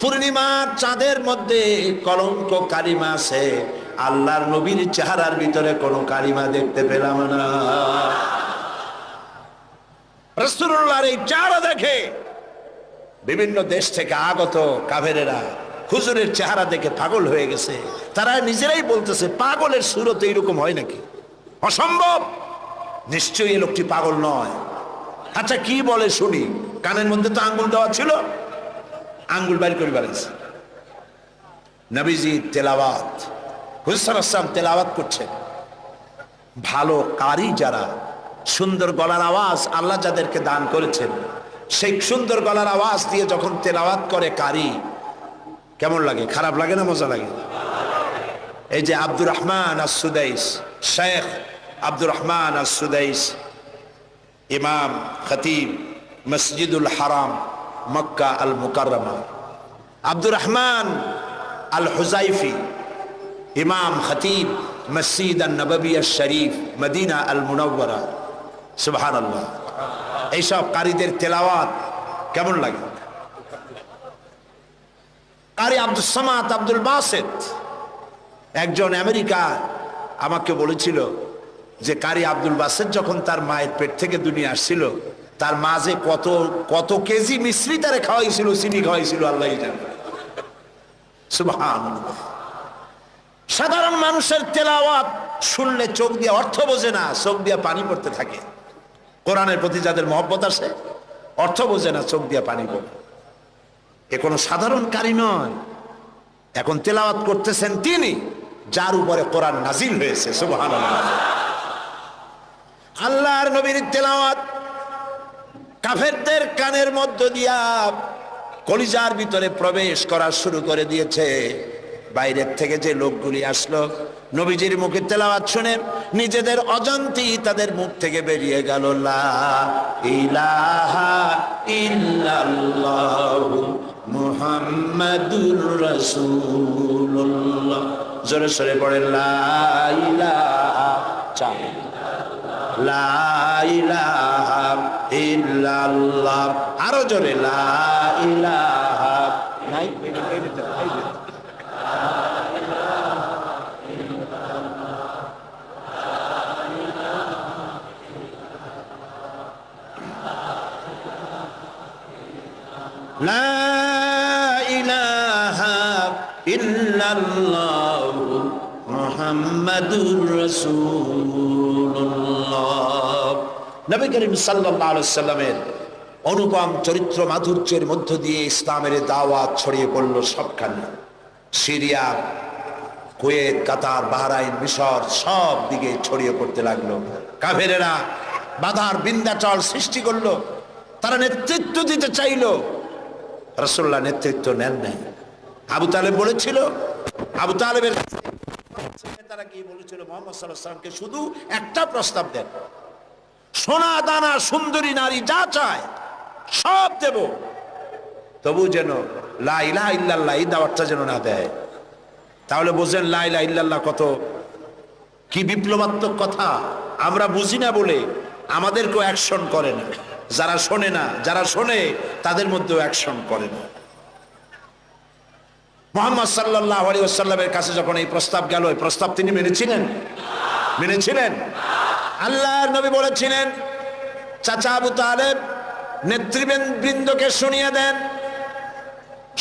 পূর্ণিমার চাঁদের মধ্যে কলঙ্ক কালিমা আছে, আল্লাহর নবীর চেহারার ভিতরে কোনো কালিমা দেখতে পেলাম না। রাসূলুল্লাহর এই চেহারা দেখে বিভিন্ন দেশ থেকে আগত কাফেরেরা হুজুরের চেহারা দেখে পাগল হয়ে গেছে। তারা নিজেরাই বলতেছে, পাগলের সুরত এইরকম হয় নাকি? অসম্ভব, নিশ্চয়ই এই লোকটি পাগল নয়। আচ্ছা কি বলে শুনি। কানের মধ্যে তো আঙ্গুল দেওয়া ছিল, আঙ্গুল বাইর করে বেড়াইছে। নবীজি তেলাওয়াত, হুজুর সাল্লাল্লাহু আলাইহি ওয়াসাল্লাম তেলাওয়াত করছেন। ভালো কারি যারা, সুন্দর গলার আওয়াজ আল্লাহ যাদেরকে দান করেছেন, সেই সুন্দর গলার আওয়াজ দিয়ে যখন তেলাওয়াত করে কারি, কেমন লাগে? খারাপ লাগে না মজা লাগে? এই যে আব্দুর রহমান আস-সুদাইস, শেখ আব্দুর রহমান আস-সুদাইস, ইমাম খতিব মসজিদুল হারাম মক্কা আল মুকাররমা, আব্দুর রহমান আল হুজাইফি, ইমাম খতিব মসজিদ আন-নববী আশ-শরীফ মদিনা আল মুনাওয়ারা, সুবহানাল্লাহ। এইসব কারীদের তেলাওয়াত কেমন লাগে? কারি আব্দুল সামাদ আব্দুল বাসেত, একজন আমেরিকা আমাকে বলেছিল যে কারি আব্দুল বাসেত যখন তার মায়ের পেট থেকে দুনিয়া আসছিল, তার মাঝে কত কত কেজি মিশ্রি তারে খাওয়াইছিল, চিনি খাওয়াইছিল, আল্লাহই জানে। সুবহানাল্লাহ। সাধারণ মানুষের তেলাওয়াত শুনলে চোখ দিয়ে অর্থ বোঝে না, চোখ দিয়ে পানি পড়তে থাকে। কোরআনের প্রতি যাদের মহব্বত আছে, অর্থ বোঝে না, চোখ দিয়ে পানি পড়ে। এ কোনো সাধারণ কারি নয়। এখন তেলাওয়াত করতেছেন তিনি, যার উপরে কোরআন নাজিল হয়েছে। সুবহানাল্লাহ। আল্লাহর নবীর তেলাওয়াত কাফেরদের কানের মধ্য দিয়া কলিজার ভিতরে প্রবেশ করা শুরু করে দিয়েছে। বাইরের থেকে যে লোকগুলি আসলো, নবীজির মুখে তেলাওয়াত শুনে নিজেদের অজান্তেই তাদের মুখ থেকে বেরিয়ে গেল, লা ইলাহা ইল্লাল্লাহু মুহাম্মাদুর রাসূলুল্লাহ। জোরে সরে পড়েন, লা ইলাহা লা ইলাহা ইল্লাল্লাহ। আরো জোরে, লা ইলাহা নাই লা ইলাহা ইল্লাল্লাহু মুহাম্মাদুর রাসূলুল্লাহ। নবী করিম সাল্লাল্লাহু আলাইহি ওয়াসাল্লামের অনুপম চরিত্র মাধুর্যের মধ্য দিয়ে ইসলামের দাওয়াত ছড়িয়ে পড়ল সবখানে। সিরিয়া, কুয়েত, কাতার, বাহরাইন, মিশর সব দিকে ছড়িয়ে পড়তে লাগলো। কাফেরেরা বাধার বিন্ধ্যাচল সৃষ্টি করলো। তারা নেতৃত্ব দিতে চাইলো, রাসূলুল্লাহ নেতৃত্ব নেন নাই। আবু তালেব বলেছিল, আবু তালেবের তারা কি বলেছিল, মুহাম্মদ সাল্লাল্লাহু আলাইহি ওয়াসাল্লামকে শুধু একটা প্রস্তাব দেন, সোনা দানা সুন্দরী নারী যা চায় সব দেব, তবু যেন লা ইলাহা ইল্লাল্লাহ এই দাওয়াতটা যেন না দেয়। তাহলে বোঝেন লা ইলাহা ইল্লাল্লাহ কত কি বিপ্লবাত্মক কথা। আমরা বুঝি না বলে আমাদেরকেও অ্যাকশন করে না, যারা শোনে না, যারা শোনে তাদের মধ্যেও অ্যাকশন করে না। মুহাম্মদ সাল্লাল্লাহু আলাইহি ওয়াসাল্লামের কাছে যখন এই প্রস্তাব গেল, এই প্রস্তাব তিনি মেনেছিলেন? মেনেছিলেন? আল্লাহর নবী বলেছিলেন, চাচা আবু তালেব নেতৃবৃন্দকে শুনিয়ে দেন,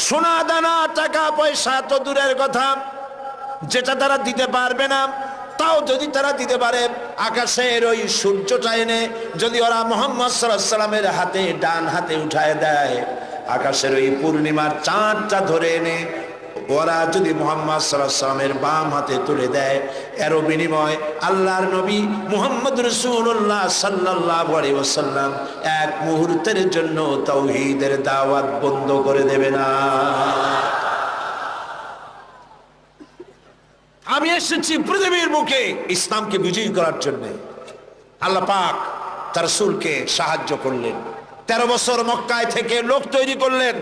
সোনা দানা টাকা পয়সা তো দূরের কথা, যেটা তারা দিতে পারবে না, তাও যদি তারা দিতে পারে আকাশের ওই সূর্যটা এনে যদি ওরা মুহাম্মদ সাল্লাল্লাহু আলাইহি ওয়াসাল্লামের হাতে, ডান হাতে উঠায় দেয়, আকাশের ওই পূর্ণিমার চাঁদটা ধরে এনে ওরা যদি মুহাম্মদ সাল্লাল্লাহু আলাইহি ওয়াসাল্লামের বাম হাতে তুলে দেয়, এর বিনিময় আল্লাহর নবী মুহাম্মদ রাসূলুল্লাহ সাল্লাল্লাহু আলাইহি ওয়াসাল্লাম এক মুহূর্তের জন্য তাওহীদের দাওয়াত বন্ধ করে দেবে না। আমি এসেছি পৃথিবীর বুকে ইসলামকে বিজয়ী করার জন্য। আল্লাহ পাক তার রাসূলকে সাহায্য করলেন, 13 বছর মক্কায় থেকে লোক তৈরি করলেন।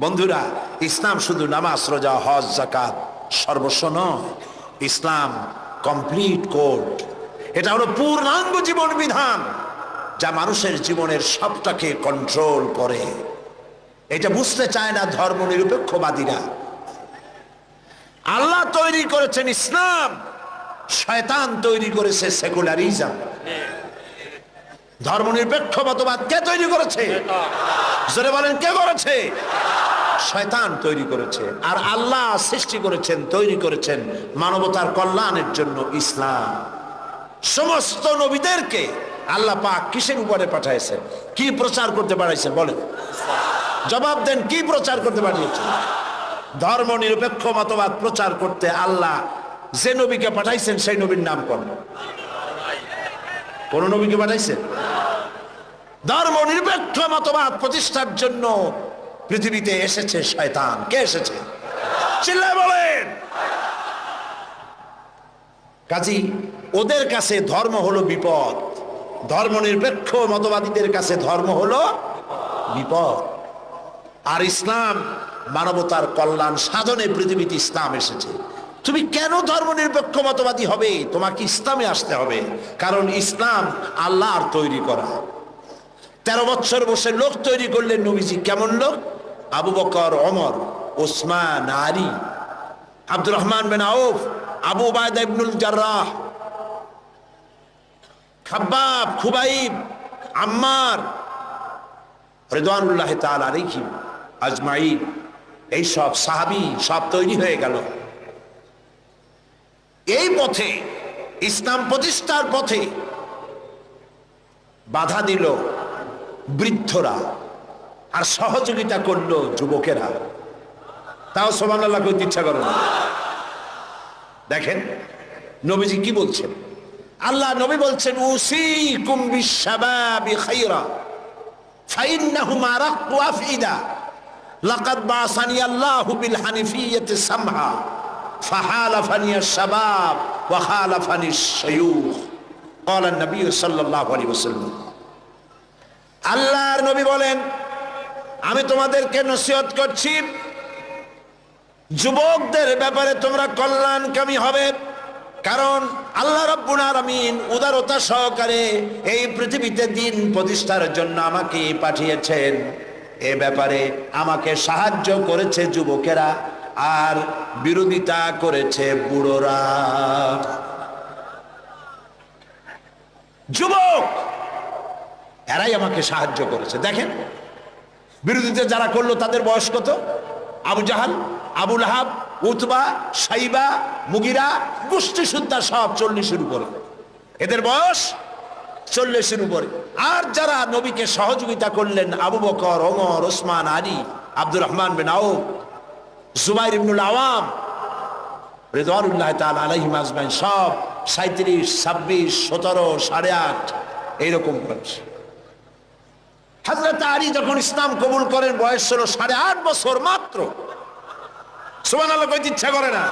বন্ধুরা, ইসলাম শুধু নামাজ, রোজা, হজ, যাকাত সর্বস্ব নয়। ইসলাম কমপ্লিট কোড, এটা হলো পূর্ণাঙ্গ জীবন বিধান যা মানুষের জীবনের সবটাকে কন্ট্রোল করে। এটা বুঝতে চায় না ধর্ম নিরপেক্ষবাদীরা। আল্লাহ তৈরি করেছেন ইসলাম, শয়তান তৈরি করেছে সেকুলারিজম। ধর্ম নিরপেক্ষ মতবাদ কে তৈরি করেছে? জোরে বলেন, কে করেছে? শয়তান তৈরি করেছে। আর আল্লাহ সৃষ্টি করেছেন, তৈরি করেছেন মানবতার কল্যাণের জন্য ইসলাম। সমস্ত নবীদেরকে আল্লাহ পাক কিসের উপরে পাঠাইছেন? কি প্রচার করতে পাঠাইছেন বলেন? জবাব দেন, কি প্রচার করতে পাঠিয়েছেন? ধর্ম নিরপেক্ষ মতবাদ প্রচার করতে আল্লাহ যে নবীকে পাঠাইছেন সেই নবীর নাম কোন? কোন নবীকে পাঠাইছেন? ধর্ম নিরপেক্ষ মতবাদ প্রতিষ্ঠার জন্য পৃথিবীতে এসেছে শয়তান। কে এসেছে? চিল্লায় বলেন। কাজী ওদের কাছে ধর্ম হলো বিপদ, ধর্ম নিরপেক্ষ মতবাদীদের কাছে ধর্ম হলো বিপদ। আর ইসলাম মানবতার কল্যাণ সাধনে পৃথিবীতে ইসলাম এসেছে। তুমি কেন ধর্ম নিরপেক্ষ মতবাদী হবে? তোমাকে ইসলামে আসতে হবে, কারণ ইসলাম আল্লাহর তৈরি করা। 13 বছর বসে লোক তৈরি করলেন নবীজি। কেমন লোক? আবু বকর, ওমর, ওসমান, আলী, আব্দুর রহমান বিন আউফ, আবু উবাইদা ইবনুল জাররাহ, খাব্বাব, খুবাইব, আম্মার রিদওয়ানুল্লাহি তাআলা আলাইহিম আজমাইন। এই সব সাহাবী সব তৈরি হয়ে গেল। এই পথে, ইসলাম প্রতিষ্ঠার পথে বাধা দিল বৃদ্ধরা, আর সহযোগিতা করলো যুবকেরা। তাও সুবহানাল্লাহ কইতে ইচ্ছা করে না। দেখেন নবীজি কি বলছেন। আল্লাহ নবী বলছেন, উসিকুম বিশ-শাবাবি খায়রা ফাইন্নাহুম আরাক্কু আফইদা লাকাদ বাসানি আল্লাহু বিল হানিফিয়্যাতি সামহা ফাহালাফানি আশ-শাবাব ওয়া খালাফানি আশ-শায়ুখ। ক্বালা নবী সাল্লাল্লাহু আলাইহি ওয়াসাল্লাম। আল্লাহর নবী বলেন, আমি তোমাদেরকে নসিহত করছি, যুবকদের ব্যাপারে তোমরা কল্যাণকামী হবে। কারণ আল্লাহ রাব্বুল আলামিন উদারতা সহকারে এই পৃথিবীতে দ্বীন প্রতিষ্ঠার জন্য আমাকে পাঠিয়েছেন। এ ব্যাপারে আমাকে সাহায্য করেছে যুবকেরা, আর বিরোধিতা করেছে বুড়োরা। যুবক এরাই আমাকে সাহায্য করেছে। দেখেন বিরোধিতা যারা করলো তাদের বয়স কত? আবু জাহাল, আবু লাহাব, উতবা, সাইবা, মুগিরা, গোষ্ঠী সুদ্ধা সব 40-এর উপরে। এদের বয়স 40-এর উপরে। আর যারা নবীকে সহযোগিতা করলেন, আবু বকর, ওমর, ওসমান, আলী, আব্দুর রহমান বিন আউফ, জুবাইর ইবনুল আওয়াম রিদওয়ানুল্লাহি তাআলা আলাইহিম আজমাইন, সব 37, 26, 17, 8.5 এইরকম বয়স। হযরত আলী যখন ইসলাম কবুল করেন বয়স ছিল 8.5 বছর মাত্র। সুবহানাল্লাহ কইতে ইচ্ছা করে না।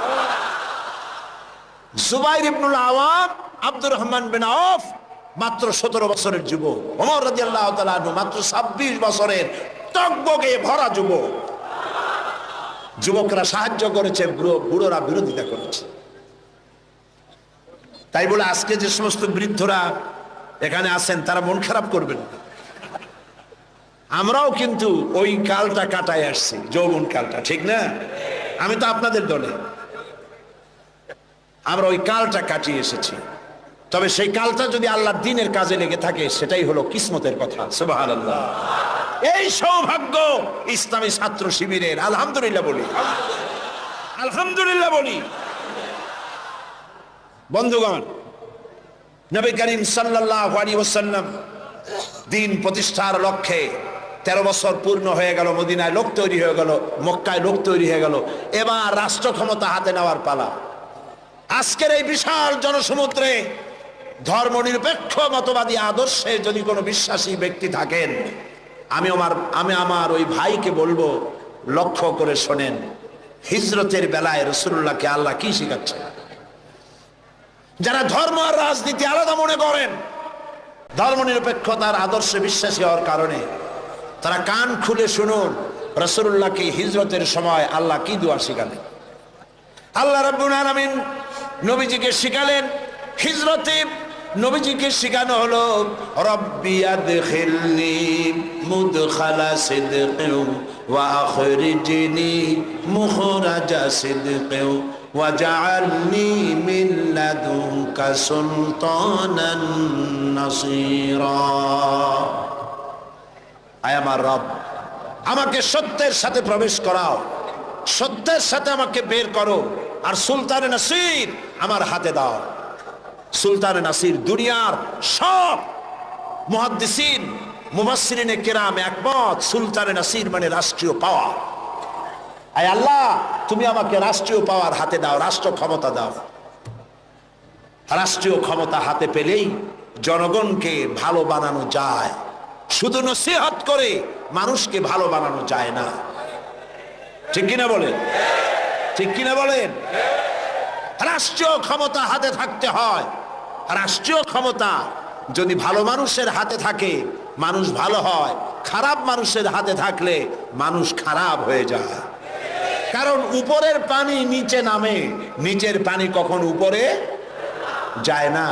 জুবাইর ইবনুল আওয়াম, আব্দুর রহমান বিন আউফ মাত্র 17 বছরের যুবক। ওমর রাদিয়াল্লাহু তাআলা আনহু মাত্র 26 বছরের টগবগে ভরা যুবক। যুবকরা সাহায্য করেছে, বুড়োরা বিরোধিতা করেছে। তাই বলে আজকে যে সমস্ত বৃদ্ধরা এখানে আছেন তারা মন খারাপ করবেন না। আমরাও কিন্তু ওই কালটা কাটায় আসছি, যৌবন কালটা, ঠিক না? আমি তো আপনাদের দলে, আমরা ওই কালটা কাটিয়ে এসেছি। তবে সেই কালটা যদি আল্লাহর দ্বীনের কাজে লেগে থাকে সেটাই হলো কিসমতের কথা। সুবহানাল্লাহ। এই সৌভাগ্য ইসলামী ছাত্র শিবিরের। আলহামদুলিল্লাহ বলি, আলহামদুলিল্লাহ বলি। বন্ধুগণ, নবী করিম সাল্লাল্লাহু আলাইহি ওয়াসাল্লাম দ্বীন প্রতিষ্ঠার লক্ষ্যে 13 বছর পূর্ণ হয়ে গেল, মদিনায় লোক তৈরি হয়ে গেল, মক্কায় লোক তৈরি হয়ে গেল, এবার রাষ্ট্র ক্ষমতা হাতে নেওয়ার পালা। আজকের এই বিশাল জনসমুদ্রে ধর্মনিরপেক্ষ মতবাদী আদর্শে যদি কোনো বিশ্বাসী ব্যক্তি থাকেন, আমি আমার ওই ভাইকে বলবো, লক্ষ্য করে শোনেন, হিজরতের বেলায় রাসূলুল্লাহকে আল্লাহ কি শিখাচ্ছেন। যারা ধর্ম আর রাজনীতি আলাদা মনে করেন, ধর্মনিরপেক্ষতার আদর্শে বিশ্বাসী হওয়ার কারণে তারা কান খুলে শুনুন রাসূলুল্লাহকে হিজরতের সময় আল্লাহ কি দোয়া শিখালেন। আল্লাহ রাব্বুল আলামিন নবীজিকে শিখালেন হিজরতে, নবীজিকে শিখানো হলো রব্বি আদখিলনি মুদখালা সিদকিন ওয়া আখরিজনি মুখরাজা সিদকিন ওয়াজআলনি মিন লাদুনকা সুলতানান নাসীরা। আয় আমার রব, আমাকে সত্যের সাথে প্রবেশ করাও, সত্যের সাথে আমাকে বের করো, আর সুলতানে নাসির আমার হাতে দাও। সুলতানে নাসির দুনিয়ার সব মুহাদ্দিসিন মুফাসসিরিনে কেরাম একমত, সুলতানে নাসির মানে রাষ্ট্রীয় পাওয়ার। আয় আল্লাহ, তুমি আমাকে রাষ্ট্রীয় পাওয়ার হাতে দাও, রাষ্ট্র ক্ষমতা দাও। রাষ্ট্রীয় ক্ষমতা হাতে পেলেই জনগণকে ভালো বানানো যায়, শুধু নসিহত করে মানুষকে ভালো বানানো যায় না। ঠিক কিনা বলেন? ঠিক কিনা বলেন? রাষ্ট্রীয় ক্ষমতা হাতে থাকতে হয়। রাষ্ট্রীয় ক্ষমতা যদি ভালো মানুষের হাতে থাকে মানুষ ভালো হয়, খারাপ মানুষের হাতে থাকলে মানুষ খারাপ হয়ে যায়। কারণ উপরের পানি নিচে নামে, নিচের পানি কখন উপরে যায় না।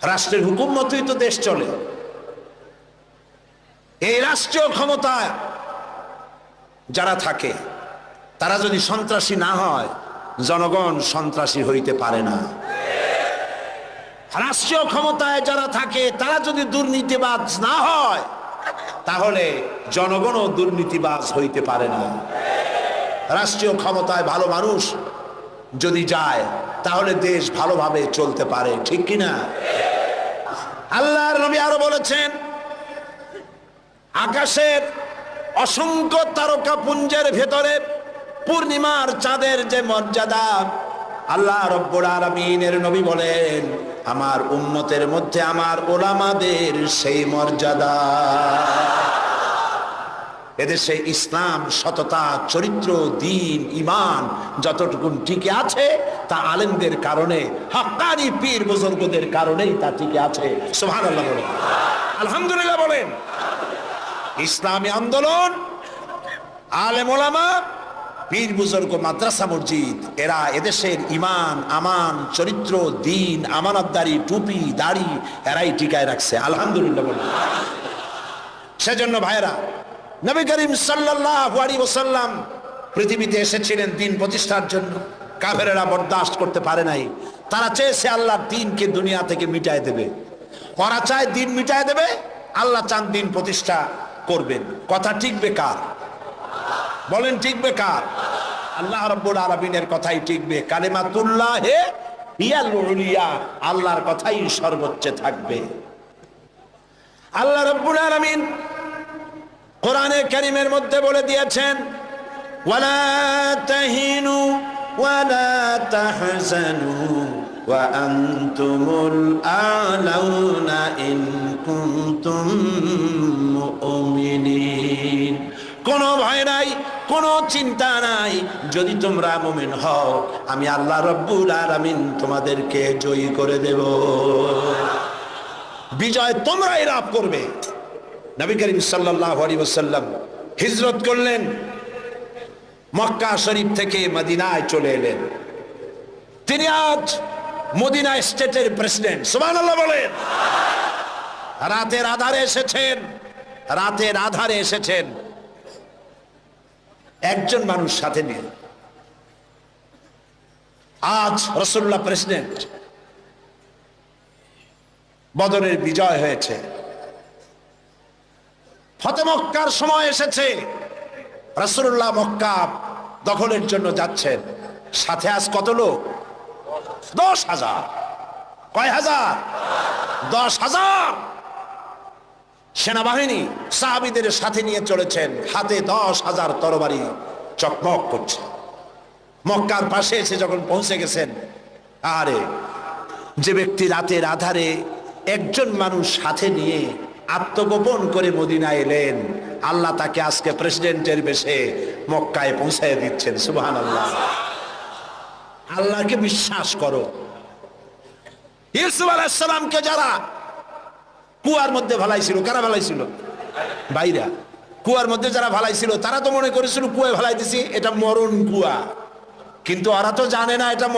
রাষ্ট্রের হুকুম মতোই তো দেশ চলে। এই রাষ্ট্রীয় ক্ষমতায় যারা থাকে তারা যদি সন্ত্রাসী না হয়, জনগণ সন্ত্রাসী হইতে পারে না। রাষ্ট্রীয় ক্ষমতায় যারা থাকে তারা যদি দুর্নীতিবাজ না হয়, তাহলে জনগণও দুর্নীতিবাজ হইতে পারে না। রাষ্ট্রীয় ক্ষমতায় ভালো মানুষ যদি যায় তাহলে দেশ ভালোভাবে চলতে পারে। ঠিক কিনা? আল্লাহর নবী আরো বলেছেন, আকাশের অসংখ্য তারকা পুঞ্জের ভেতরে পূর্ণিমার চাঁদের যে মর্যাদা, আল্লাহ রাব্বুল আলামিনের নবী বলেন আমার উম্মতের মধ্যে আমার ওলামাদের সেই মর্যাদা। এদেশে ইসলাম, সততা, চরিত্র, দ্বীন, ঈমান যতটুকু টিকে আছে তা আলেমদের কারণে, হাক্কানি পীর বুজুর্গদের কারণেই তা টিকে আছে। সুবহানাল্লাহ বলেন, আলহামদুলিল্লাহ বলেন। ইসলামী আন্দোলন, আলেম ওলামা, পীর বুজুর্গ, মাদ্রাসা মসজিদ, এরা এদেশের ঈমান, আমান, চরিত্র, দ্বীন, আমানতদারি, টুপি, দাড়ি এরাই টিকায় রাখছে। আলহামদুলিল্লাহ বলেন। সেজন্য ভাইরা, নবী করিম সাল্লাল্লাহু আলাইহি ওয়াসাল্লাম পৃথিবীতে এসেছিলেন দ্বীন প্রতিষ্ঠার জন্য। কাফেরেরা বরদাস্ত করতে পারে নাই। তারা চেয়েছে আল্লাহর দ্বীনকে দুনিয়া থেকে মিটায় দেবে। ওরা চায় দ্বীন মিটায় দেবে, আল্লাহ চান দ্বীন প্রতিষ্ঠা করবেন। কথা টিকবে কার? বলেন টিকবে কার? আল্লাহ রাব্বুল আলামিনের কথাই টিকবে। কালিমাতুল্লাহি হিয়াল উলিয়া, আল্লাহর কথাই সর্বোচ্চ থাকবে। আল্লাহ রাব্বুল আলামিন কোরআনে কারীমের মধ্যে বলে দিয়েছেন, ওয়ালা তাহিনু ওয়ালা তাহজানু ওয়া আনতুমুল আ'লাউনা ইন কুনতুম মুমিনিন। কোনো ভয় নাই, কোনো চিন্তা নাই, যদি তোমরা মুমিন হও আমি আল্লাহ রাব্বুল আলামিন তোমাদেরকে জয়ী করে দেব। বিজয় তোমরাই লাভ করবে। নবী করিম সাল্লাল্লাহু আলাইহি ওয়াসাল্লাম হিজরত করলেন, মক্কা শরীফ থেকে মদিনায় চলে এলেন। তিনি আজ মদিনা স্টেটের প্রেসিডেন্ট। সুবহানাল্লাহ বলেন। রাতের আধারে এসেছেন, রাতের আধারে এসেছেন একজন মানুষ সাথে নিয়ে। আজ রাসূলুল্লাহ প্রেসিডেন্ট। বদরের বিজয় হয়েছে, ফতে মক্কার সময় এসেছে। রাসূলুল্লাহ মক্কা দখলের জন্য যাচ্ছেন। সাথে আজ কত লোক? 10,000। কয় হাজার? 10,000। সেনাবাহিনী সাহাবীদের সাথে নিয়ে চলেছেন, হাতে 10,000 তরবারি চকমক করছে। মক্কার পাশে এসে যখন পৌঁছে গেছেন, আরে যে ব্যক্তি রাতের আধারে একজন মানুষ সাথে নিয়ে আত্মগোপন করে মদিনায় এলেন, আল্লাহ তাকে আজকে প্রেসিডেন্টের বেশে মক্কায় পৌঁছায় দিচ্ছেন। সুবহানাল্লাহ। আল্লাহকে বিশ্বাস করো। ইউসুফ আলাইহিস সালামকে যারা কুয়ার মধ্যে ভালাইছিল, কারা ভালাইছিল? বাইরা। কুয়ার মধ্যে যারা ভালাইছিল তারা তো মনে করেছিল কুয়ায় ভালাই দিছি, এটা মরণ কুয়া, কিন্তু ওরা তো জানে না এটা